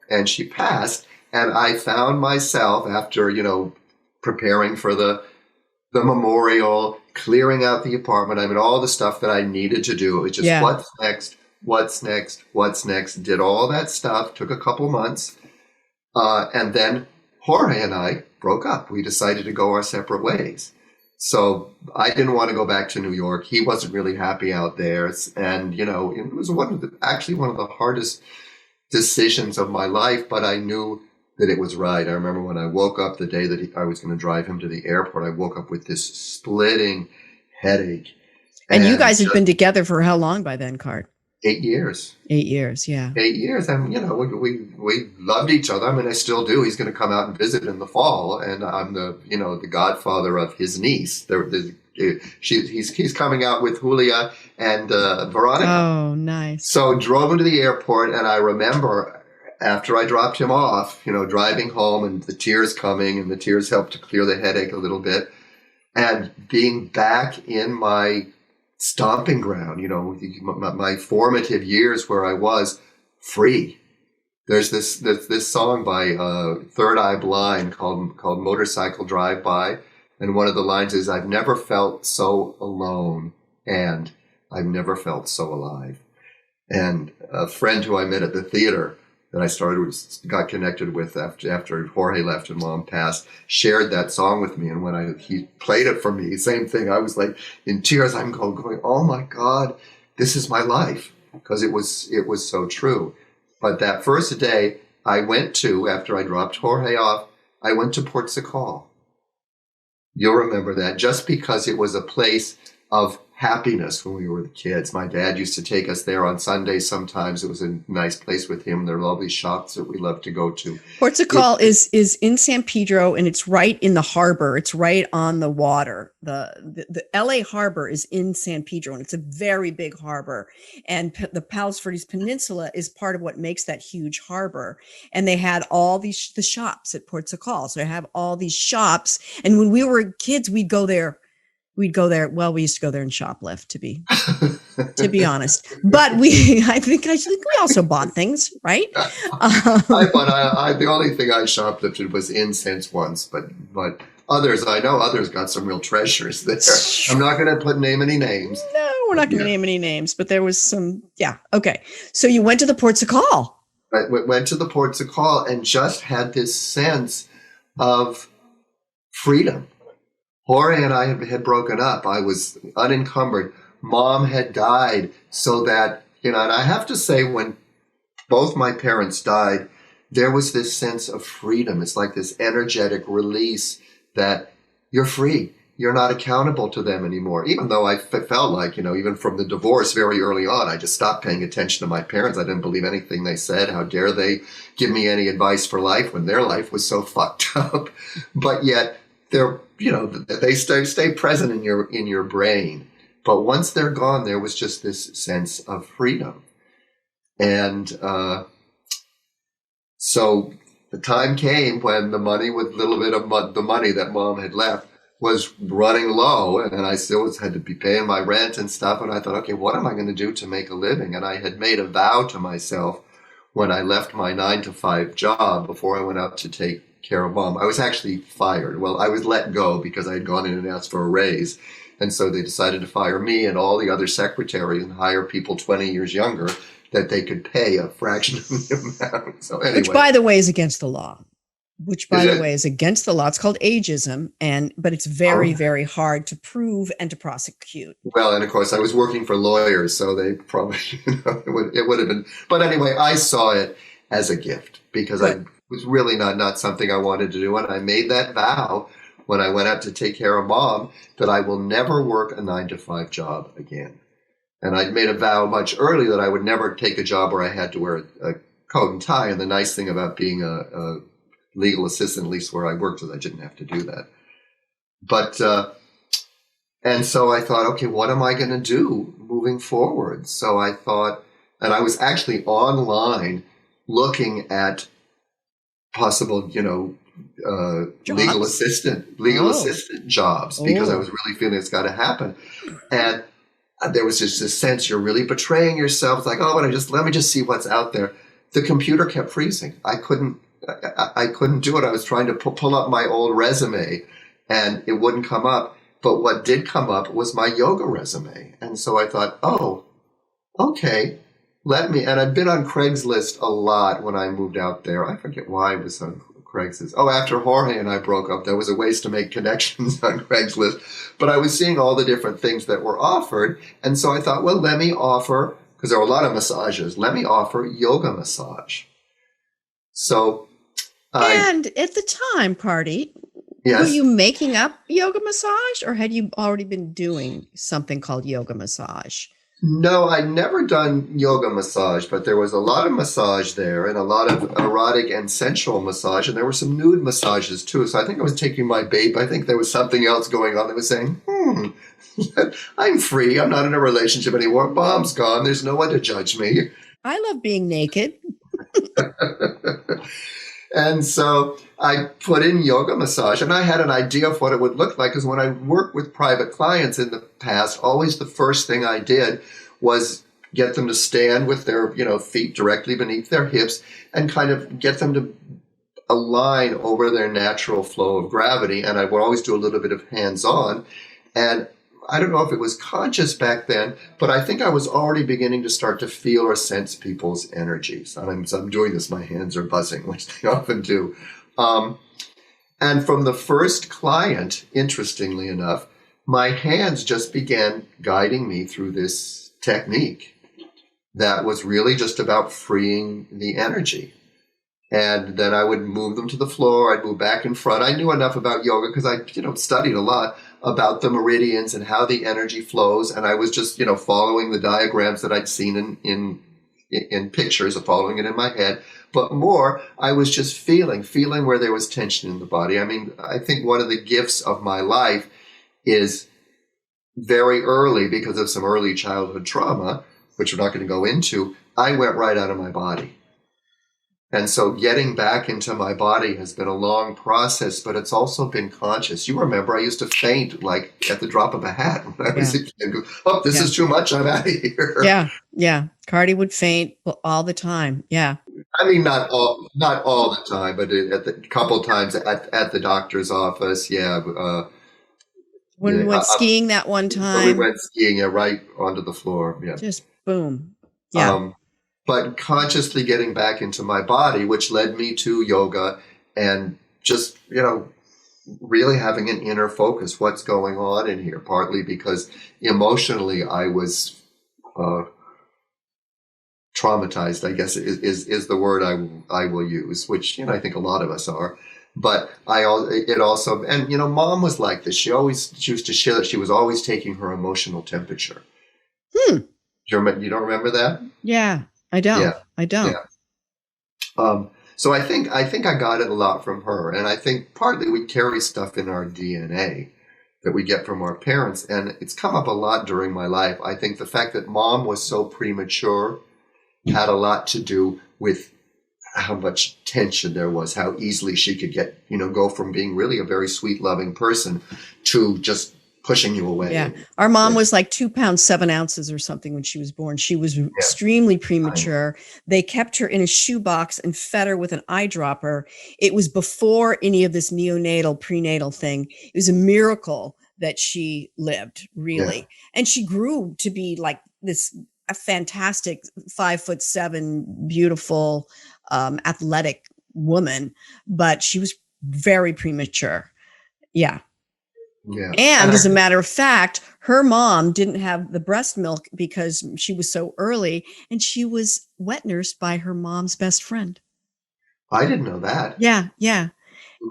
and she passed. And I found myself after, preparing for the memorial, clearing out the apartment, all the stuff that I needed to do. It was just what's next, did all that stuff, took a couple months, and then Jorge and I broke up. We decided to go our separate ways. So I didn't want to go back to New York. He wasn't really happy out there. And, it was one of the hardest decisions of my life, but I knew that it was right. I remember when I woke up the day that I was going to drive him to the airport, I woke up with this splitting headache. And you guys had been together for how long by then, Cart? 8 years. 8 years, yeah. 8 years. And, we loved each other. I still do. He's going to come out and visit in the fall. And I'm the godfather of his niece. He's coming out with Julia and Veronica. Oh, nice. So drove him to the airport. And I remember after I dropped him off, driving home and the tears coming, and the tears helped to clear the headache a little bit. And being back in my stomping ground, my formative years where I was free. There's this song by Third Eye Blind called Motorcycle Drive By, and one of the lines is, I've never felt so alone, and I've never felt so alive. And a friend who I met at the theater that I got connected with after Jorge left and Mom passed, shared that song with me. And when he played it for me, same thing. I was like in tears. I'm going, oh my God, this is my life, because it was so true. But that first day after I dropped Jorge off, I went to Port Sacal. You'll remember that, just because it was a place of happiness when we were the kids. My dad used to take us there on Sundays sometimes. It was a nice place with him. There are lovely shops that we love to go to. Port Sacal is in San Pedro, and it's right in the harbor. It's right on the water. The LA harbor is in San Pedro, and it's a very big harbor. And the Palos Verdes Peninsula is part of what makes that huge harbor. And they had all the shops at Port Sacal. So they have all these shops. And when we were kids, we'd go there. Well, we used to go there and shoplift, to be honest. But I think we also bought things, right? The only thing I shoplifted was incense once, but others got some real treasures there. I'm not going to name any names. No, we're not going to name any names, but there was some. Yeah, okay. So you went to the Port Sacal. I went to the Port Sacal and just had this sense of freedom. Jorge and I had broken up. I was unencumbered. mom had died, so that, and I have to say, when both my parents died, there was this sense of freedom. It's like this energetic release that you're free. You're not accountable to them anymore. Even though I felt like, even from the divorce very early on, I just stopped paying attention to my parents. I didn't believe anything they said. How dare they give me any advice for life when their life was so fucked up? But yet they're, they stay present in your brain. But once they're gone, there was just this sense of freedom. And so the time came when the money, with a little bit of the money that mom had left, was running low, and I still had to be paying my rent and stuff. And I thought, okay, what am I going to do to make a living? And I had made a vow to myself when I left my 9-to-5 job before I went out to take care of mom. I was actually fired. Well, I was let go because I had gone in and asked for a raise. And so they decided to fire me and all the other secretaries and hire people 20 years younger that they could pay a fraction of the amount. So anyway. Which, by the way, is against the law. Is against the law. It's called ageism, but it's very, very hard to prove and to prosecute. Well, and of course, I was working for lawyers, so they probably, it would have been. But anyway, I saw it as a gift because it was really not something I wanted to do. And I made that vow when I went out to take care of mom that I will never work a 9-to-5 job again. And I'd made a vow much earlier that I would never take a job where I had to wear a coat and tie. And the nice thing about being a legal assistant, at least where I worked, is I didn't have to do that. But, and so I thought, okay, what am I going to do moving forward? So I thought, and I was actually online looking at possible, legal assistant jobs, because I was really feeling it's got to happen. And there was just this sense you're really betraying yourself. It's like, let me just see what's out there. The computer kept freezing. I couldn't do it. I was trying to pull up my old resume and it wouldn't come up. But what did come up was my yoga resume. And so I thought, oh, okay, and I'd been on Craigslist a lot when I moved out there. I forget why I was on Craigslist. Oh, after Jorge and I broke up, there was a ways to make connections on Craigslist. But I was seeing all the different things that were offered. And so I thought, well, let me offer, because there were a lot of massages, let me offer yoga massage. So and at the time, Party, yes. Were you making up yoga massage, or had you already been doing something called yoga massage? No, I'd never done yoga massage, but there was a lot of massage there and a lot of erotic and sensual massage, and there were some nude massages too. So I think I was taking my bait. I think there was something else going on that was saying, I'm free. I'm not in a relationship anymore. Mom's gone. There's no one to judge me. I love being naked. And so I put in yoga massage, and I had an idea of what it would look like, because when I worked with private clients in the past, always the first thing I did was get them to stand with their feet directly beneath their hips and kind of get them to align over their natural flow of gravity. And I would always do a little bit of hands-on. And I don't know if it was conscious back then, but I think I was already beginning to start to feel or sense people's energies. I'm doing this, my hands are buzzing, which they often do. And from the first client, interestingly enough, my hands just began guiding me through this technique that was really just about freeing the energy. And then I would move them to the floor. I'd move back in front. I knew enough about yoga because I, studied a lot about the meridians and how the energy flows. And I was just, following the diagrams that I'd seen in pictures, of following it in my head. But more, I was just feeling where there was tension in the body. I mean, I think one of the gifts of my life is very early, because of some early childhood trauma, which we're not going to go into, I went right out of my body. And so getting back into my body has been a long process, but it's also been conscious. You remember I used to faint like at the drop of a hat when I was a kid. Oh, this is too much. I'm out of here. Yeah. Cardi would faint all the time. Yeah. I mean, not all the time, but at the couple times at the doctor's office. Yeah. When we went skiing that one time. We went skiing, right onto the floor. Yeah. Just boom. Yeah. But consciously getting back into my body, which led me to yoga and just, really having an inner focus. What's going on in here? Partly because emotionally I was traumatized, I guess is the word I will use, which, I think a lot of us are. But it also, and Mom was like this. She used to share that she was always taking her emotional temperature. You don't remember that? Yeah, I don't. Yeah. I don't. Yeah. So I think I got it a lot from her, and I think partly we carry stuff in our DNA that we get from our parents, and it's come up a lot during my life. I think the fact that Mom was so premature had a lot to do with how much tension there was, how easily she could go from being really a very sweet, loving person to just pushing you away. Yeah. Our mom was like 2 pounds, 7 ounces or something when she was born. She was extremely premature. They kept her in a shoebox and fed her with an eyedropper. It was before any of this neonatal, prenatal thing. It was a miracle that she lived, really. Yeah. And she grew to be like a fantastic 5'7", beautiful, athletic woman, but she was very premature. Yeah. Yeah. And as a matter of fact, her mom didn't have the breast milk because she was so early, and she was wet nursed by her mom's best friend. I didn't know that. Yeah. Yeah.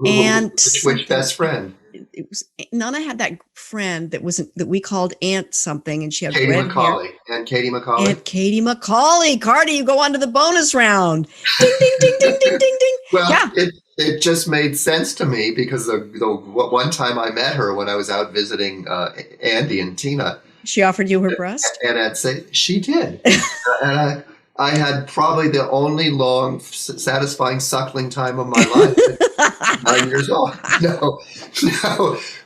And which best friend? It was Nana had that friend that we called Aunt something, and she had Katie red McCauley. hair. Aunt Katie McCauley. Aunt Katie McCauley. Cardi, you go on to the bonus round. Ding ding ding ding ding ding ding. Well, yeah. It just made sense to me because the one time I met her when I was out visiting Andy and Tina. She offered you her breast? And I'd say, she did. And I had probably the only long, satisfying suckling time of my life. 9 years old. No.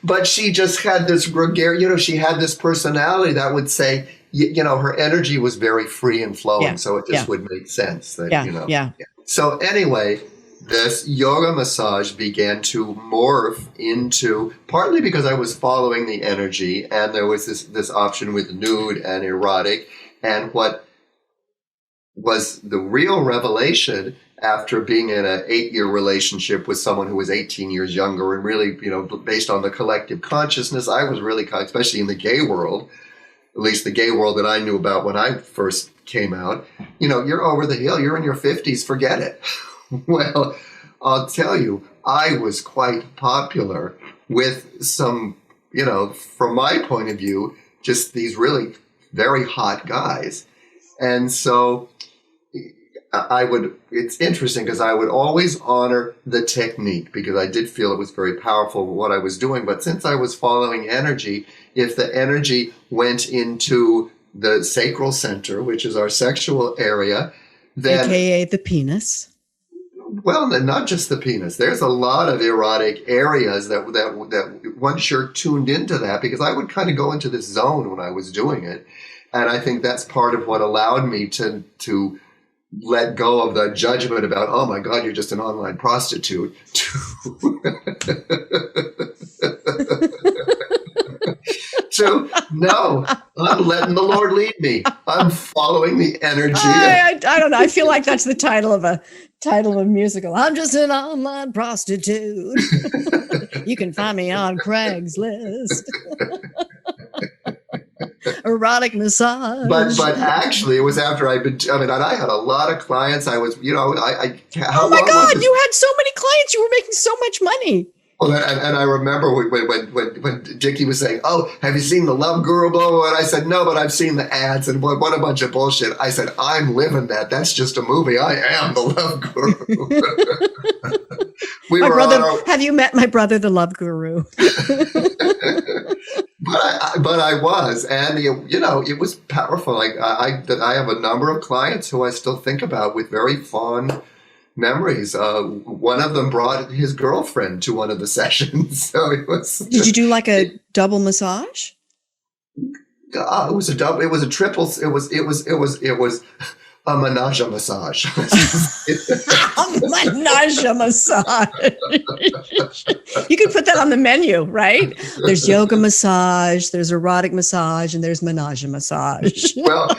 But she just had this gregarious, she had this personality that would say, her energy was very free and flowing. So it just would make sense that, Yeah. So anyway, this yoga massage began to morph into, partly because I was following the energy, and there was this option with nude and erotic, and what was the real revelation after being in an 8-year relationship with someone who was 18 years younger, and really, based on the collective consciousness, I was really, especially in the gay world, at least the gay world that I knew about when I first came out, you're over the hill, you're in your 50s, forget it. Well, I'll tell you, I was quite popular with some, from my point of view, just these really very hot guys. And so it's interesting because I would always honor the technique because I did feel it was very powerful what I was doing. But since I was following energy, if the energy went into the sacral center, which is our sexual area, then... AKA the penis. Well, not just the penis. There's a lot of erotic areas that once you're tuned into that, because I would kind of go into this zone when I was doing it. And I think that's part of what allowed me to let go of the judgment about, oh my God, you're just an online prostitute. No, I'm letting the Lord lead me. I'm following the energy. I don't know. I feel like that's the title of a musical. I'm just an online prostitute. You can find me on Craigslist. Erotic massage. But actually, it was after I had a lot of clients. I was, oh my God, you had so many clients. You were making so much money. Well, and I remember when Dickie was saying, "Oh, have you seen the Love Guru?" Blah, blah, blah. And I said, "No, but I've seen the ads." And what a bunch of bullshit! I said, "I'm living that. That's just a movie. I am the Love Guru." Have you met my brother, the Love Guru? But I was, and it was powerful. Like I have a number of clients who I still think about with very fond memories. One of them brought his girlfriend to one of the sessions. So it was. Did you do like a double massage? It was a double. It was a triple. It was a menage a massage. A menage a massage. You could put that on the menu, right? There's yoga massage, there's erotic massage, and there's menage a massage. Well,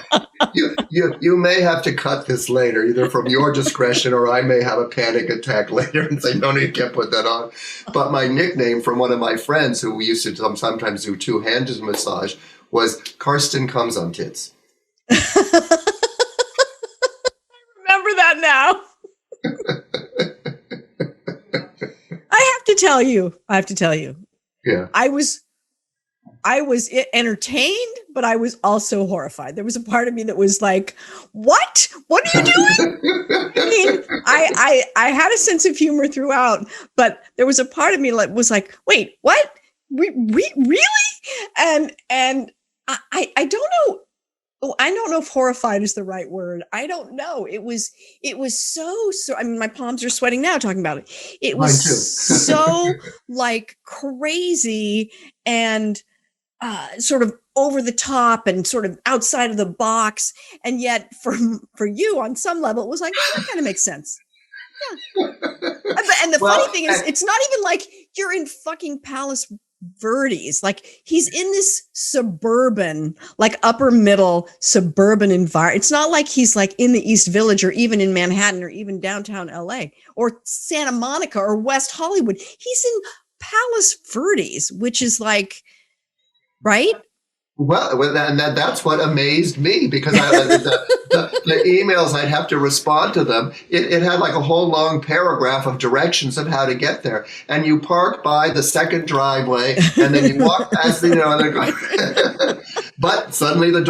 You may have to cut this later, either from your discretion or I may have a panic attack later and say, no, you can't put that on. But my nickname from one of my friends who we used to sometimes do two-handed massage was Carsten Comes on Tits. Remember that now. I have to tell you. Yeah. I was entertained, but I was also horrified. There was a part of me that was like, what? What are you doing? I mean, I had a sense of humor throughout, but there was a part of me that was like, wait, what? We really? And I don't know. I don't know if horrified is the right word. I don't know. It was so, I mean, my palms are sweating now talking about it. It was so like crazy and sort of over the top and sort of outside of the box. And yet for you on some level, it was like, oh, that kind of makes sense. Yeah. And the funny thing is, it's not even like you're in fucking Palos Verdes. Like he's in this suburban, like upper middle suburban environment. It's not like he's like in the East Village or even in Manhattan or even downtown LA or Santa Monica or West Hollywood. He's in Palos Verdes, which is like, right? Well, and that's what amazed me, because the emails, I'd have to respond to them. It had like a whole long paragraph of directions of how to get there. And you park by the second driveway and then you walk past but suddenly the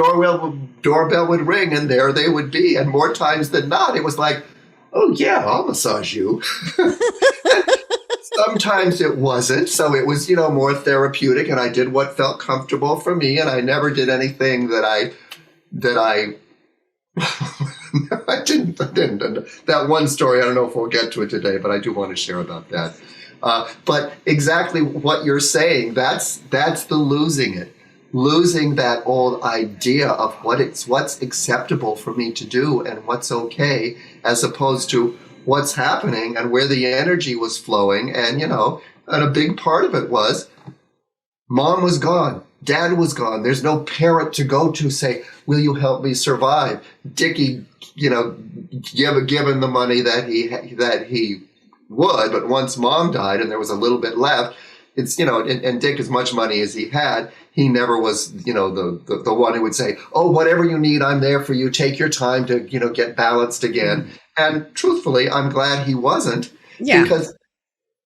doorbell would ring and there they would be. And more times than not, it was like, oh yeah, I'll massage you. Sometimes it wasn't, so it was, more therapeutic, and I did what felt comfortable for me, and I never did anything that I I didn't. That one story, I don't know if we'll get to it today, but I do want to share about that. But exactly what you're saying, that's the losing that old idea of what's acceptable for me to do and what's okay, as opposed to what's happening and where the energy was flowing. And, and a big part of it was mom was gone. Dad was gone. There's no parent to go to say, will you help me survive? Dickie, given the money that he would, but once mom died and there was a little bit left, it's, and Dick, as much money as he had, he never was, the one who would say, oh, whatever you need, I'm there for you. Take your time to, get balanced again. And truthfully, I'm glad he wasn't, because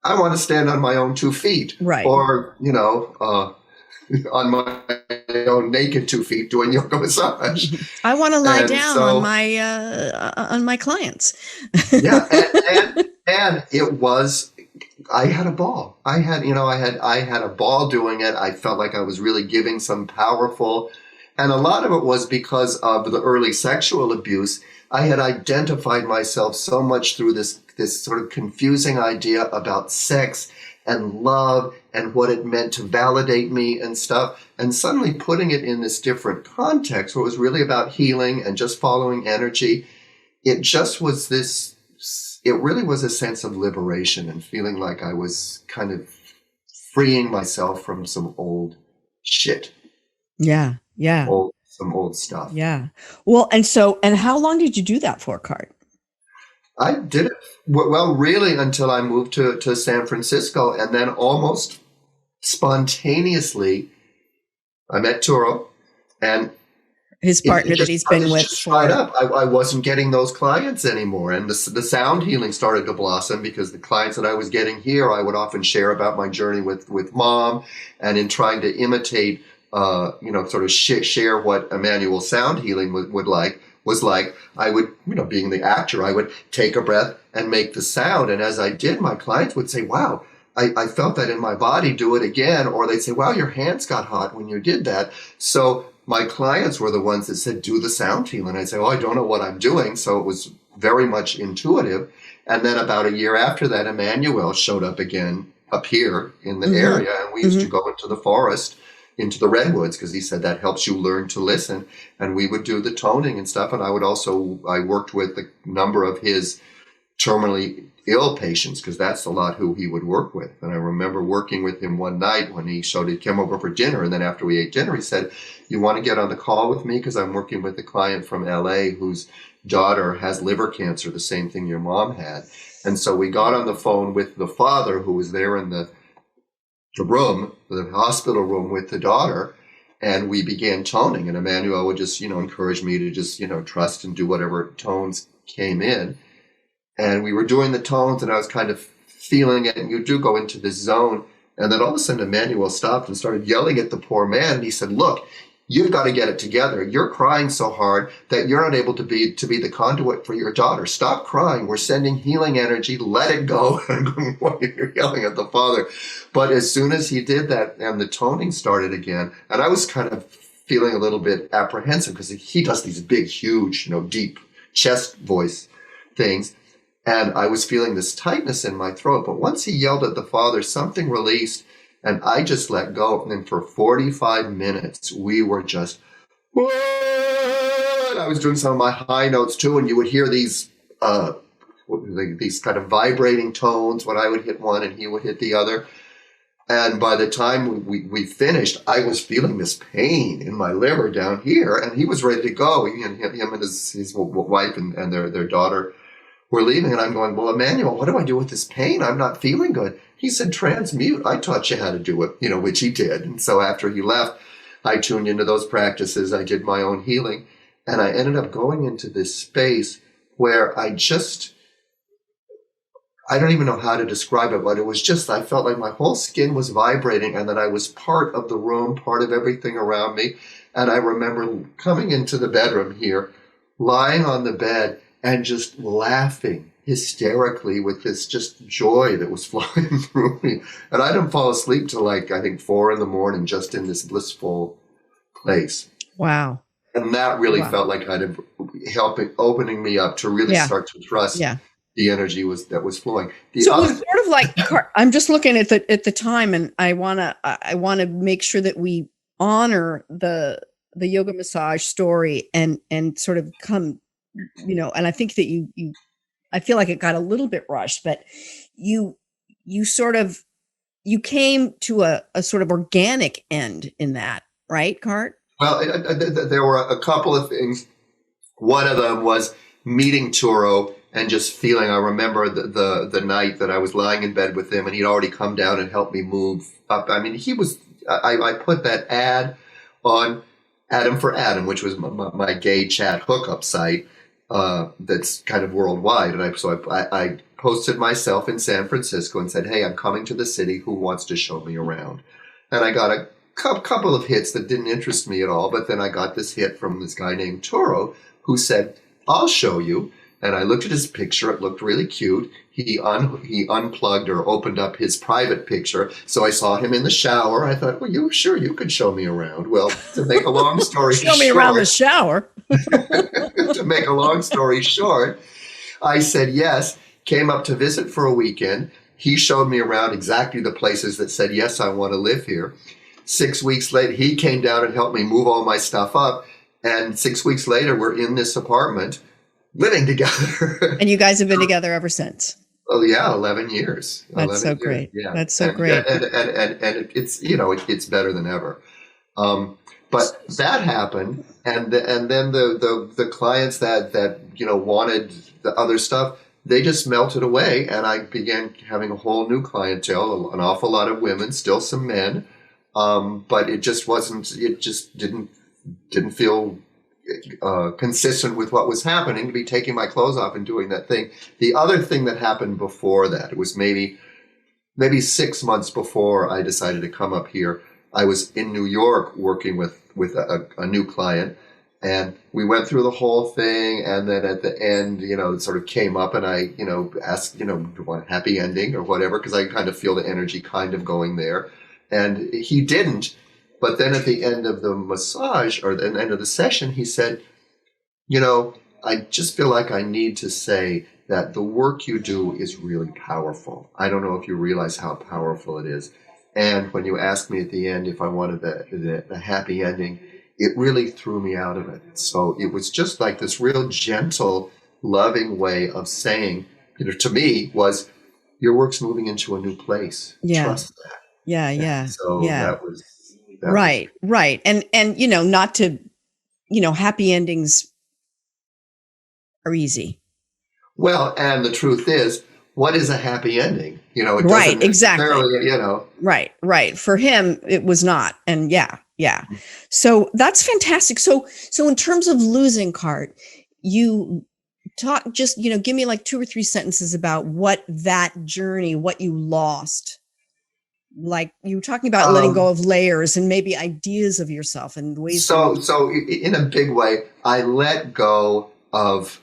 I want to stand on my own 2 feet, right? Or, on my own naked 2 feet doing yoga massage. I want to lie down on my clients. Yeah. And it was, I had a ball. I had a ball doing it. I felt like I was really giving some powerful, and a lot of it was because of the early sexual abuse. I had identified myself so much through this sort of confusing idea about sex and love and what it meant to validate me and stuff. And suddenly putting it in this different context where it was really about healing and just following energy, it just was it really was a sense of liberation and feeling like I was kind of freeing myself from some old shit. Yeah. Yeah. Some old stuff. Yeah. Well, and how long did you do that for, Cart? I did it, well, really until I moved to San Francisco, and then almost spontaneously, I met Turo, and his partner that he's been with. I wasn't getting those clients anymore, and the sound healing started to blossom, because the clients that I was getting here, I would often share about my journey with mom, and in trying to imitate, sort of share what Emmanuel sound healing was like, I would, being the actor, I would take a breath and make the sound. And as I did, my clients would say, wow, I felt that in my body, do it again. Or they'd say, wow, your hands got hot when you did that. So my clients were the ones that said, do the sound healing. I'd say, oh, I don't know what I'm doing. So it was very much intuitive. And then about a year after that, Emmanuel showed up again up here in the area. And we used to go into the forest, into the redwoods, because he said that helps you learn to listen. And we would do the toning and stuff. And I worked with a number of his terminally ill patients, because that's a lot who he would work with. And I remember working with him one night when he came over for dinner, and then after we ate dinner, he said, "You want to get on the call with me? Because I'm working with a client from LA whose daughter has liver cancer, the same thing your mom had." And so we got on the phone with the father, who was there in the room, the hospital room, with the daughter, and we began toning. And Emmanuel would just, encourage me to just, trust and do whatever tones came in. And we were doing the tones, and I was kind of feeling it, and you do go into this zone. And then all of a sudden, Emmanuel stopped and started yelling at the poor man. And he said, "Look, you've got to get it together. You're crying so hard that you're not able to be the conduit for your daughter. Stop crying. We're sending healing energy. Let it go." And I'm going, "Why you're yelling at the father?" But as soon as he did that, and the toning started again, and I was kind of feeling a little bit apprehensive, because he does these big, huge, deep chest voice things. And I was feeling this tightness in my throat. But once he yelled at the father, something released, and I just let go. And then for 45 minutes, we were just, "What?" I was doing some of my high notes too, and you would hear these kind of vibrating tones when I would hit one and he would hit the other. And by the time we finished, I was feeling this pain in my liver down here, and he was ready to go. Him and his wife and their daughter were leaving, and I'm going, "Well, Emmanuel, what do I do with this pain? I'm not feeling good." He said, "Transmute. I taught you how to do it," which he did. And so after he left, I tuned into those practices. I did my own healing, and I ended up going into this space where I don't even know how to describe it, but it was just, I felt like my whole skin was vibrating, and that I was part of the room, part of everything around me. And I remember coming into the bedroom here, lying on the bed, and just laughing hysterically with this just joy that was flowing through me. And I didn't fall asleep till I think 4 a.m, just in this blissful place. Wow. And that really felt like kind of opening me up to really start to trust the energy that was flowing. So it was sort of like, I'm just looking at the time, and I want to make sure that we honor the yoga massage story and sort of come, and I think that I feel like it got a little bit rushed, but you came to a sort of organic end in that, right, Cart? Well, there were a couple of things. One of them was meeting Turo and just feeling, I remember the night that I was lying in bed with him, and he'd already come down and helped me move up. I mean, I put that ad on Adam for Adam, which was my gay chat hookup site. That's kind of worldwide. And I posted myself in San Francisco and said, "Hey, I'm coming to the city. Who wants to show me around?" And I got a couple of hits that didn't interest me at all. But then I got this hit from this guy named Turo, who said, "I'll show you." And I looked at his picture. It looked really cute. He unplugged or opened up his private picture. So I saw him in the shower. I thought, "Well, you could show me around." Well, to make a long story short. Show me around the shower. To make a long story short, I said yes, came up to visit for a weekend. He showed me around exactly the places that said, "Yes, I want to live here." 6 weeks later, he came down and helped me move all my stuff up. And 6 weeks later, we're in this apartment living together. And you guys have been together ever since. Oh yeah, 11 years. That's so great. Yeah. That's so great. And it's it's better than ever. But that happened, and then the clients that wanted the other stuff, they just melted away, and I began having a whole new clientele, an awful lot of women, still some men, but it just wasn't. It just didn't feel consistent with what was happening to be taking my clothes off and doing that thing. The other thing that happened before that, it was maybe 6 months before I decided to come up here. I was in New York working with a new client, and we went through the whole thing. And then at the end, it sort of came up, and I, asked, do you want a happy ending or whatever? Because I kind of feel the energy kind of going there. And he didn't. But then at the end of the massage, or the end of the session, he said, I just feel like I need to say that the work you do is really powerful. I don't know if you realize how powerful it is. And when you asked me at the end if I wanted the happy ending, it really threw me out of it. So it was just like this real gentle, loving way of saying, to me was your work's moving into a new place. Yeah. Trust that. Yeah. So that was right. And not to, happy endings are easy. Well, and the truth is, what is a happy ending? It doesn't Right, exactly. necessarily, Right. For him, it was not. And yeah. So that's fantastic. So in terms of losing, Cart, you talk, just, give me like 2 or 3 sentences about what that journey, what you lost. Like you were talking about letting go of layers and maybe ideas of yourself and ways. So in a big way, I let go of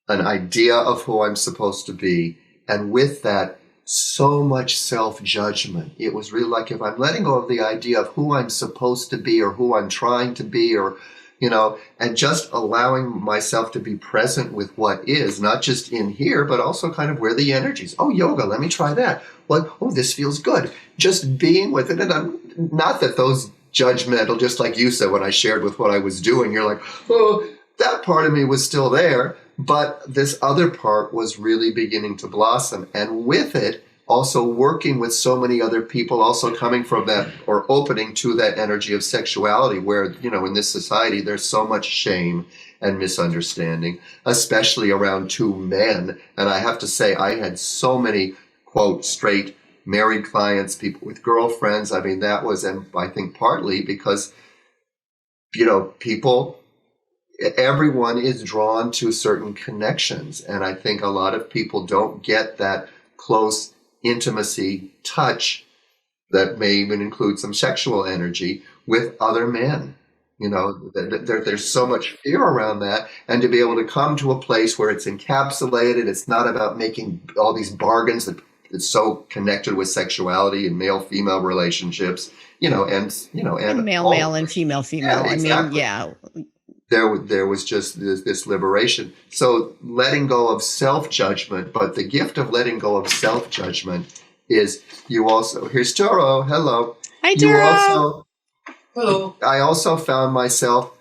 an idea of who I'm supposed to be. And with that, so much self-judgment. It was really like, if I'm letting go of the idea of who I'm supposed to be or who I'm trying to be, or, and just allowing myself to be present with what is, not just in here, but also kind of where the energy is. Oh, yoga, let me try that. Well, oh, this feels good. Just being with it. And I'm not that those judgmental, just like you said, when I shared with what I was doing, you're like, oh, that part of me was still there. But this other part was really beginning to blossom. And with it, also working with so many other people, also coming from that, or opening to that energy of sexuality, where, in this society, there's so much shame and misunderstanding, especially around 2 men. And I have to say, I had so many, quote, straight married clients, people with girlfriends. I mean, that was, and I think partly because, everyone is drawn to certain connections. And I think a lot of people don't get that close intimacy touch that may even include some sexual energy with other men. There's so much fear around that. And to be able to come to a place where it's encapsulated, it's not about making all these bargains that it's so connected with sexuality and male-female relationships, and male and female. Yeah, exactly. I mean, There was just this liberation. So letting go of self-judgment, but the gift of letting go of self-judgment is you also, here's Toro, hello. Hi, Toro. Hello. I also found myself,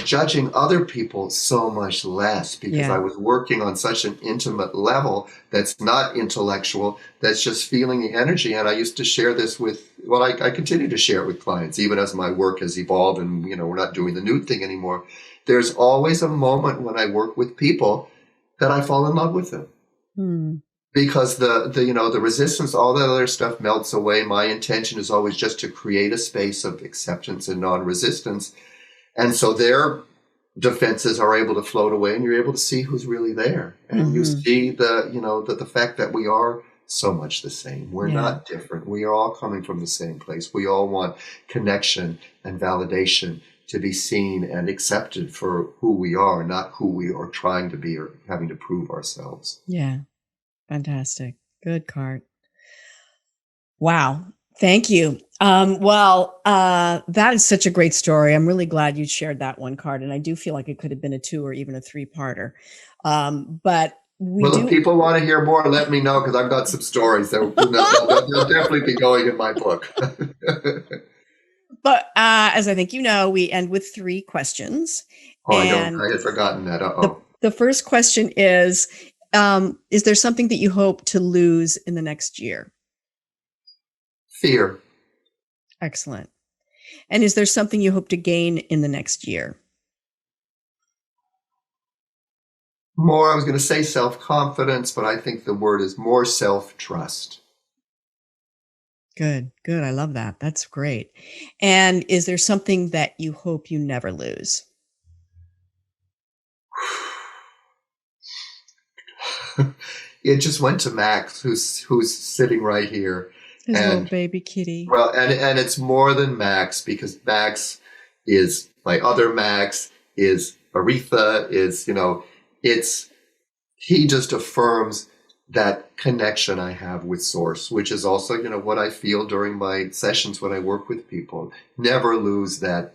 judging other people so much less because I was working on such an intimate level that's not intellectual, that's just feeling the energy. And I used to share this with, I continue to share it with clients, even as my work has evolved and, we're not doing the nude thing anymore. There's always a moment when I work with people that I fall in love with them. Because the resistance, all that other stuff melts away. My intention is always just to create a space of acceptance and non-resistance. And so their defenses are able to float away and you're able to see who's really there. And you see the fact that we are so much the same. We're not different. We are all coming from the same place. We all want connection and validation, to be seen and accepted for who we are, not who we are trying to be or having to prove ourselves. Yeah. Fantastic. Good, Cart. Wow. Thank you. That is such a great story. I'm really glad you shared that one, Cart. And I do feel like it could have been a 2 or even a 3-parter. But if people want to hear more, let me know, because I've got some stories that they'll definitely be going in my book. But as I think we end with 3 questions. Oh, I had forgotten that. The first question is there something that you hope to lose in the next year? Fear. Excellent. And is there something you hope to gain in the next year? More, I was going to say self-confidence, but I think the word is more self-trust. Good. I love that. That's great. And is there something that you hope you never lose? It just went to Max, who's sitting right here. His little baby kitty. Well, and it's more than Max, because Max is my other Max, is Aretha, he just affirms that connection I have with Source, which is also, what I feel during my sessions when I work with people. Never lose that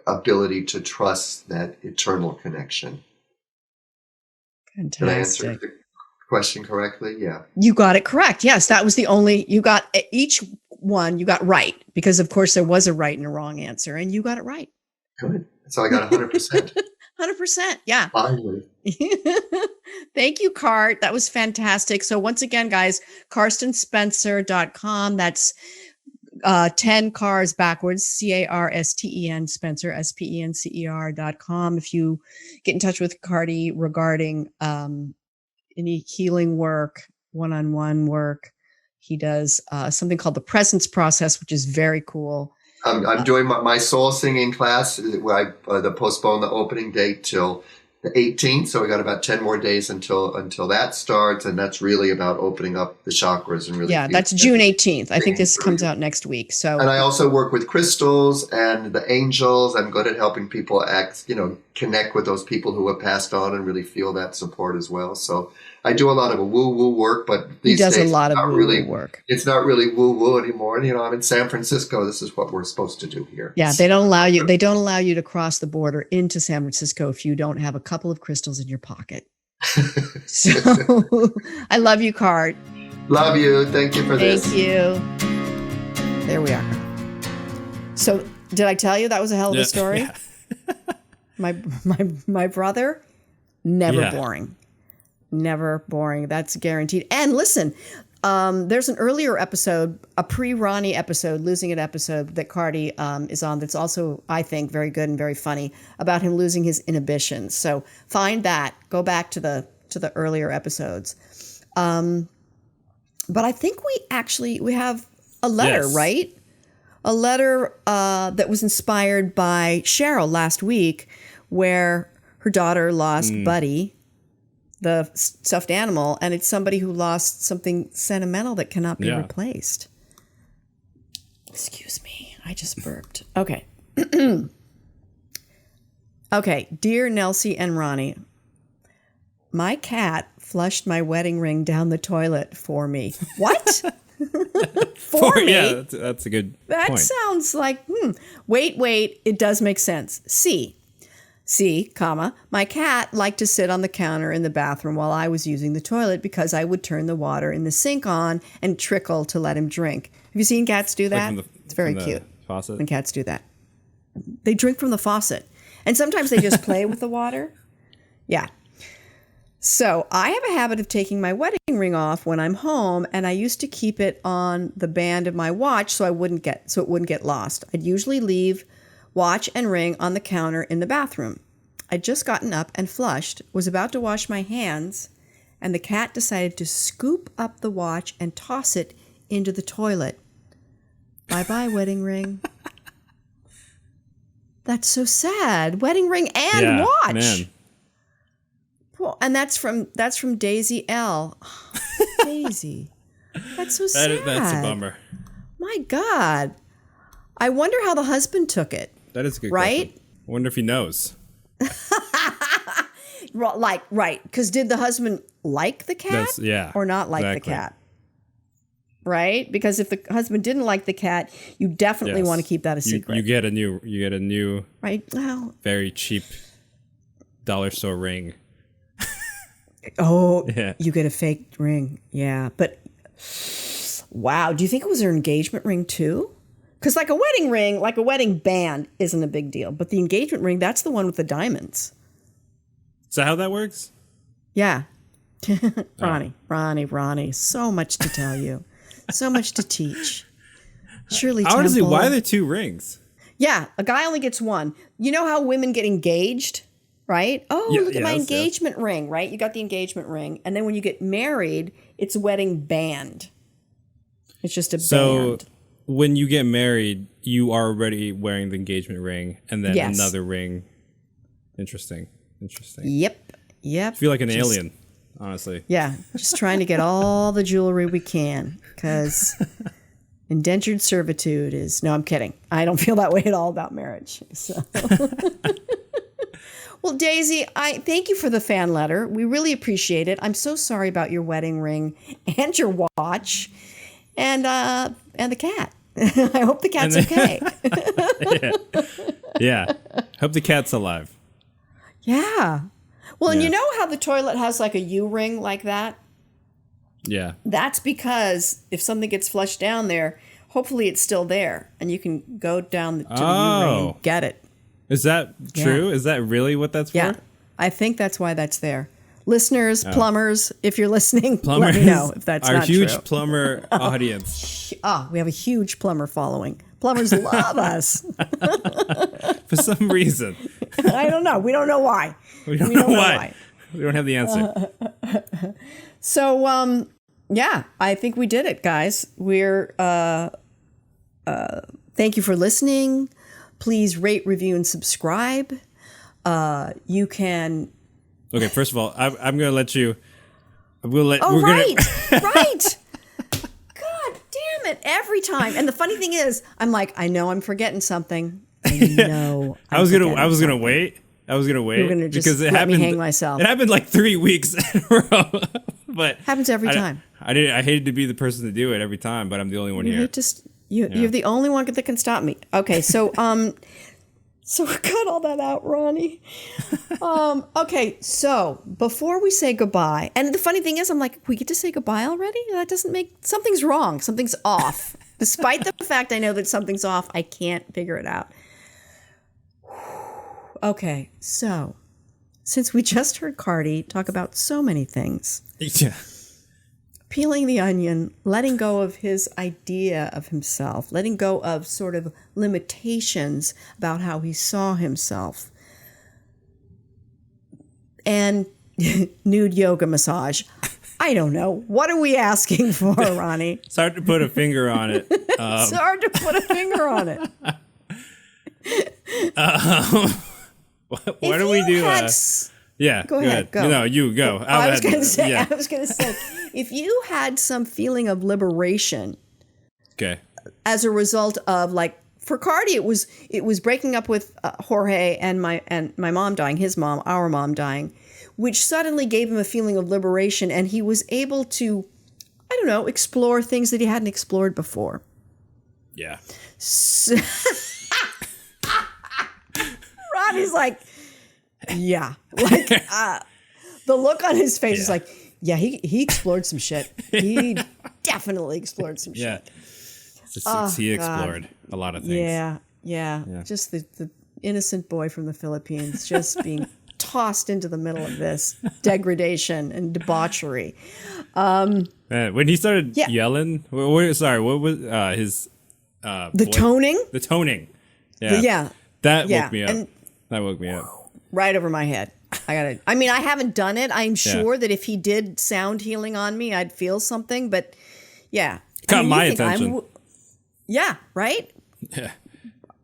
ability to trust that eternal connection. Fantastic. Did I answer the question correctly? Yeah. You got it correct. Yes, that was you got each one you got right, because of course there was a right and a wrong answer, and you got it right. Good. So I got 100%. 100%. Yeah. Finally. Thank you, Cart. That was fantastic. So once again, guys, CarstenSpencer.com. That's 10 cars backwards, CARSTEN Spencer, SPENCER.com. If you get in touch with Cardi regarding any healing work, one-on-one work, he does something called the Presence Process, which is very cool. I'm doing my soul singing class where I postponed the opening date till the 18th. So we got about 10 more days until that starts. And that's really about opening up the chakras and really. Yeah, that's June 18th. I think this comes out next week. So, and I also work with crystals and the angels. I'm good at helping people connect with those people who have passed on and really feel that support as well. So I do a lot of woo-woo work, but these days a lot of woo-woo work. It's not really woo-woo anymore. I'm in San Francisco. This is what we're supposed to do here. Yeah, they don't allow you. They don't allow you to cross the border into San Francisco if you don't have a couple of crystals in your pocket. So I love you, Cart. Love you. Thank you for this. Thank you. There we are. So did I tell you that was a hell of a story? Yeah. My brother, never boring. Never boring. That's guaranteed. And listen, there's an earlier episode, a pre-Ronnie episode, Losing It episode that Cardi is on that's also, I think, very good and very funny about him losing his inhibitions. So find that. Go back to the earlier episodes. But I think we have a letter, right? A letter that was inspired by Cheryl last week where her daughter lost Buddy, the stuffed animal, and it's somebody who lost something sentimental that cannot be replaced. Excuse me, I just burped. Okay. Okay, dear Nelsie and Ronnie, my cat flushed my wedding ring down the toilet for me. What? For me? Yeah, that's a good That point. sounds like, wait, it does make sense. C, my cat liked to sit on the counter in the bathroom while I was using the toilet because I would turn the water in the sink on and trickle to let him drink. Have you seen cats do that? It's very cute faucet. when cats do that. They drink from the faucet. And sometimes they just play with the water. Yeah. So I have a habit of taking my wedding ring off when I'm home, and I used to keep it on the band of my watch so it wouldn't get lost. I'd usually leave watch and ring on the counter in the bathroom. I'd just gotten up and flushed, was about to wash my hands, and the cat decided to scoop up the watch and toss it into the toilet. Bye-bye, wedding ring. That's so sad. Wedding ring and watch. Man. Well, and that's from Daisy L. Daisy. That's so sad. That's a bummer. My God. I wonder how the husband took it. That is a good right? question. I wonder if he knows. Right. Because did the husband like the cat? Or not like the cat? Right? Because if the husband didn't like the cat, you definitely want to keep that a secret. You get a new right? Well, very cheap dollar store ring. Oh, you get a fake ring. Yeah. But wow, do you think it was her engagement ring too? Because like a wedding ring, like a wedding band isn't a big deal. But the engagement ring, that's the one with the diamonds. Is that how that works? Yeah. Ronnie. So much to tell you. So much to teach. Shirley Temple. Honestly, why are there two rings? Yeah, a guy only gets one. You know how women get engaged, right? Oh, look at my engagement ring, right? You got the engagement ring. And then when you get married, it's a wedding band. It's just a band. So when you get married, you are already wearing the engagement ring and then another ring. Interesting. Yep. I feel like an alien, honestly. Yeah, just trying to get all the jewelry we can because indentured servitude is... No, I'm kidding. I don't feel that way at all about marriage. So. Well, Daisy, I thank you for the fan letter. We really appreciate it. I'm so sorry about your wedding ring and your watch and the cat. I hope the cat's okay. Yeah. Hope the cat's alive. Yeah. Well, and you know how the toilet has like a U-ring like that? Yeah. That's because if something gets flushed down there, hopefully it's still there and you can go down to the U-ring and get it. Is that true? Is that really what that's for? Yeah, I think that's why that's there. Listeners, plumbers, if you're listening, let me know if that's our not huge true. plumber audience. We have a huge plumber following. Plumbers love us. For some reason. I don't know. We don't know why. We don't know why. We don't have the answer. So, I think we did it, guys. We're thank you for listening. Please rate, review, and subscribe. You can. Okay, first of all, I'm going to let you. Right. God damn it! Every time, and the funny thing is, I'm like, I know I'm forgetting something. I know. I was gonna wait. I was gonna wait. You're gonna just because it let happened. me hang myself. It happened like 3 weeks in a row. But happens every time. I hated to be the person to do it every time, but I'm the only one here. You're the only one that can stop me. Okay, so so cut all that out, Ronnie. Okay, so before we say goodbye, and the funny thing is, I'm like, we get to say goodbye already? That doesn't make, something's wrong. Something's off. Despite the fact I know that something's off, I can't figure it out. Okay, so since we just heard Cardi talk about so many things. Yeah. Peeling the onion, letting go of his idea of himself, letting go of sort of limitations about how he saw himself. And nude yoga massage. I don't know. What are we asking for, Ronnie? It's hard to put a finger on it. It's hard to put a finger on it. Why do we do yeah, go ahead. Go. No, you go. I was going to say, if you had some feeling of liberation, okay, as a result of, like, for Cardi, it was breaking up with Jorge and my mom dying, our mom dying, which suddenly gave him a feeling of liberation, and he was able to, I don't know, explore things that he hadn't explored before. Yeah. So, Ronnie's like, yeah, like the look on his face is like, yeah, he explored some shit. He definitely explored some shit. Yeah, he explored a lot of things. Yeah. Just the innocent boy from the Philippines, just being tossed into the middle of this degradation and debauchery. When he started yelling, what was his the toning? The toning. Yeah. That woke me up. That woke me up. Right over my head. I haven't done it. I'm sure that if he did sound healing on me, I'd feel something. But yeah, caught my attention. Yeah, right. Yeah,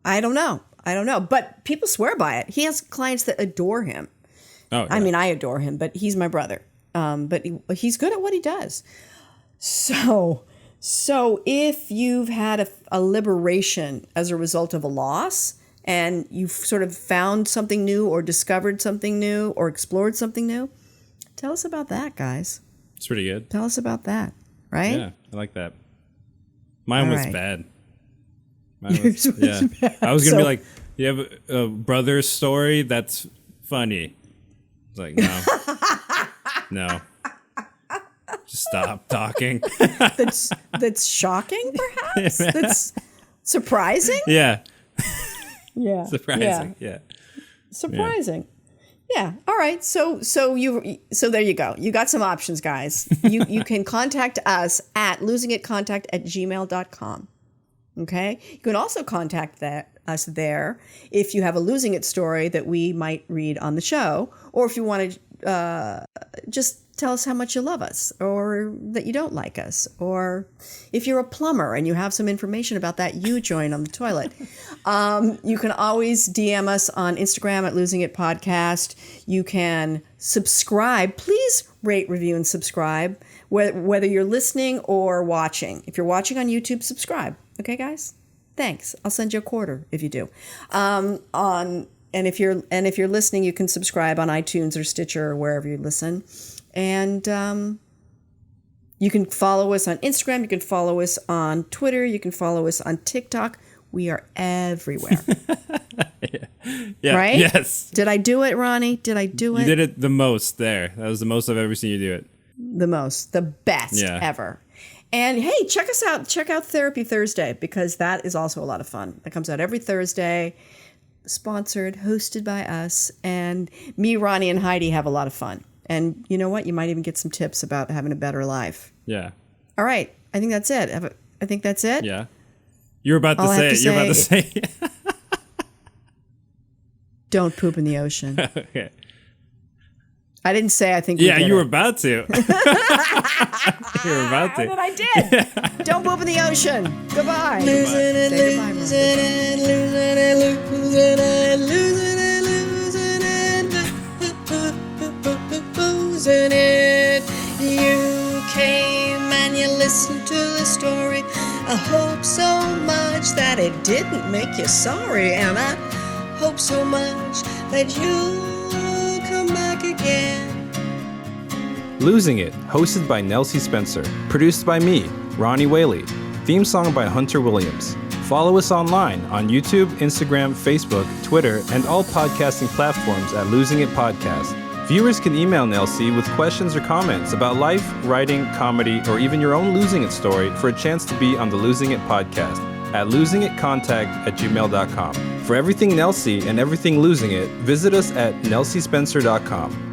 I don't know, but people swear by it. He has clients that adore him. Oh, yeah. I adore him, but he's my brother. But he's good at what he does. So if you've had a liberation as a result of a loss, and you've sort of found something new or discovered something new or explored something new, tell us about that, guys. It's pretty good. Tell us about that, right? Yeah, I like that. Mine was bad. Yours was bad. I was going to be like, you have a brother's story that's funny. It's like, no. No. Just stop talking. That's shocking, perhaps? That's surprising? Yeah. Yeah. Surprising. Yeah. Surprising. Yeah. All right. So there you go. You got some options, guys. You can contact us at losingitcontact@gmail.com. Okay. You can also contact us there if you have a losing it story that we might read on the show, or if you want to just tell us how much you love us or that you don't like us, or if you're a plumber and you have some information about that joint on the toilet. You can always DM us on Instagram at Losing It Podcast. You can subscribe. Please rate, review, and subscribe, whether you're listening or watching. If you're watching on YouTube, subscribe. Okay, guys? Thanks. I'll send you a quarter if you do. And if you're listening, you can subscribe on iTunes or Stitcher or wherever you listen. And you can follow us on Instagram. You can follow us on Twitter. You can follow us on TikTok. We are everywhere. Yeah. Right? Yes. Did I do it, Ronnie? Did I do it? You did it the most there. That was the most I've ever seen you do it. The most. The best ever. And hey, check us out. Check out Therapy Thursday, because that is also a lot of fun. That comes out every Thursday. sponsored, hosted by us, and me, Ronnie, and Heidi have a lot of fun. And you know what? You might even get some tips about having a better life. Yeah. All right. I think that's it. I think that's it. Yeah. You're about to say it. You're about to say it. Don't poop in the ocean. Okay. I didn't say I think we did you were it. about to. You were about to. And then I did. Don't poop in the ocean. Goodbye. Losing it, Say goodbye, losing Ron. it, losing it, losing it, losing it, losing it. You came and you listened to the story. I hope so much that it didn't make you sorry, and I hope so much that you'll come back again. Losing It, hosted by Nelsie Spencer. Produced by me, Ronnie Whaley. Theme song by Hunter Williams. Follow us online on YouTube, Instagram, Facebook, Twitter, and all podcasting platforms at Losing It Podcast. Viewers can email Nelsie with questions or comments about life, writing, comedy, or even your own Losing It story for a chance to be on the Losing It Podcast at losingitcontact@gmail.com. For everything Nelsie and everything Losing It, visit us at nelsiespencer.com.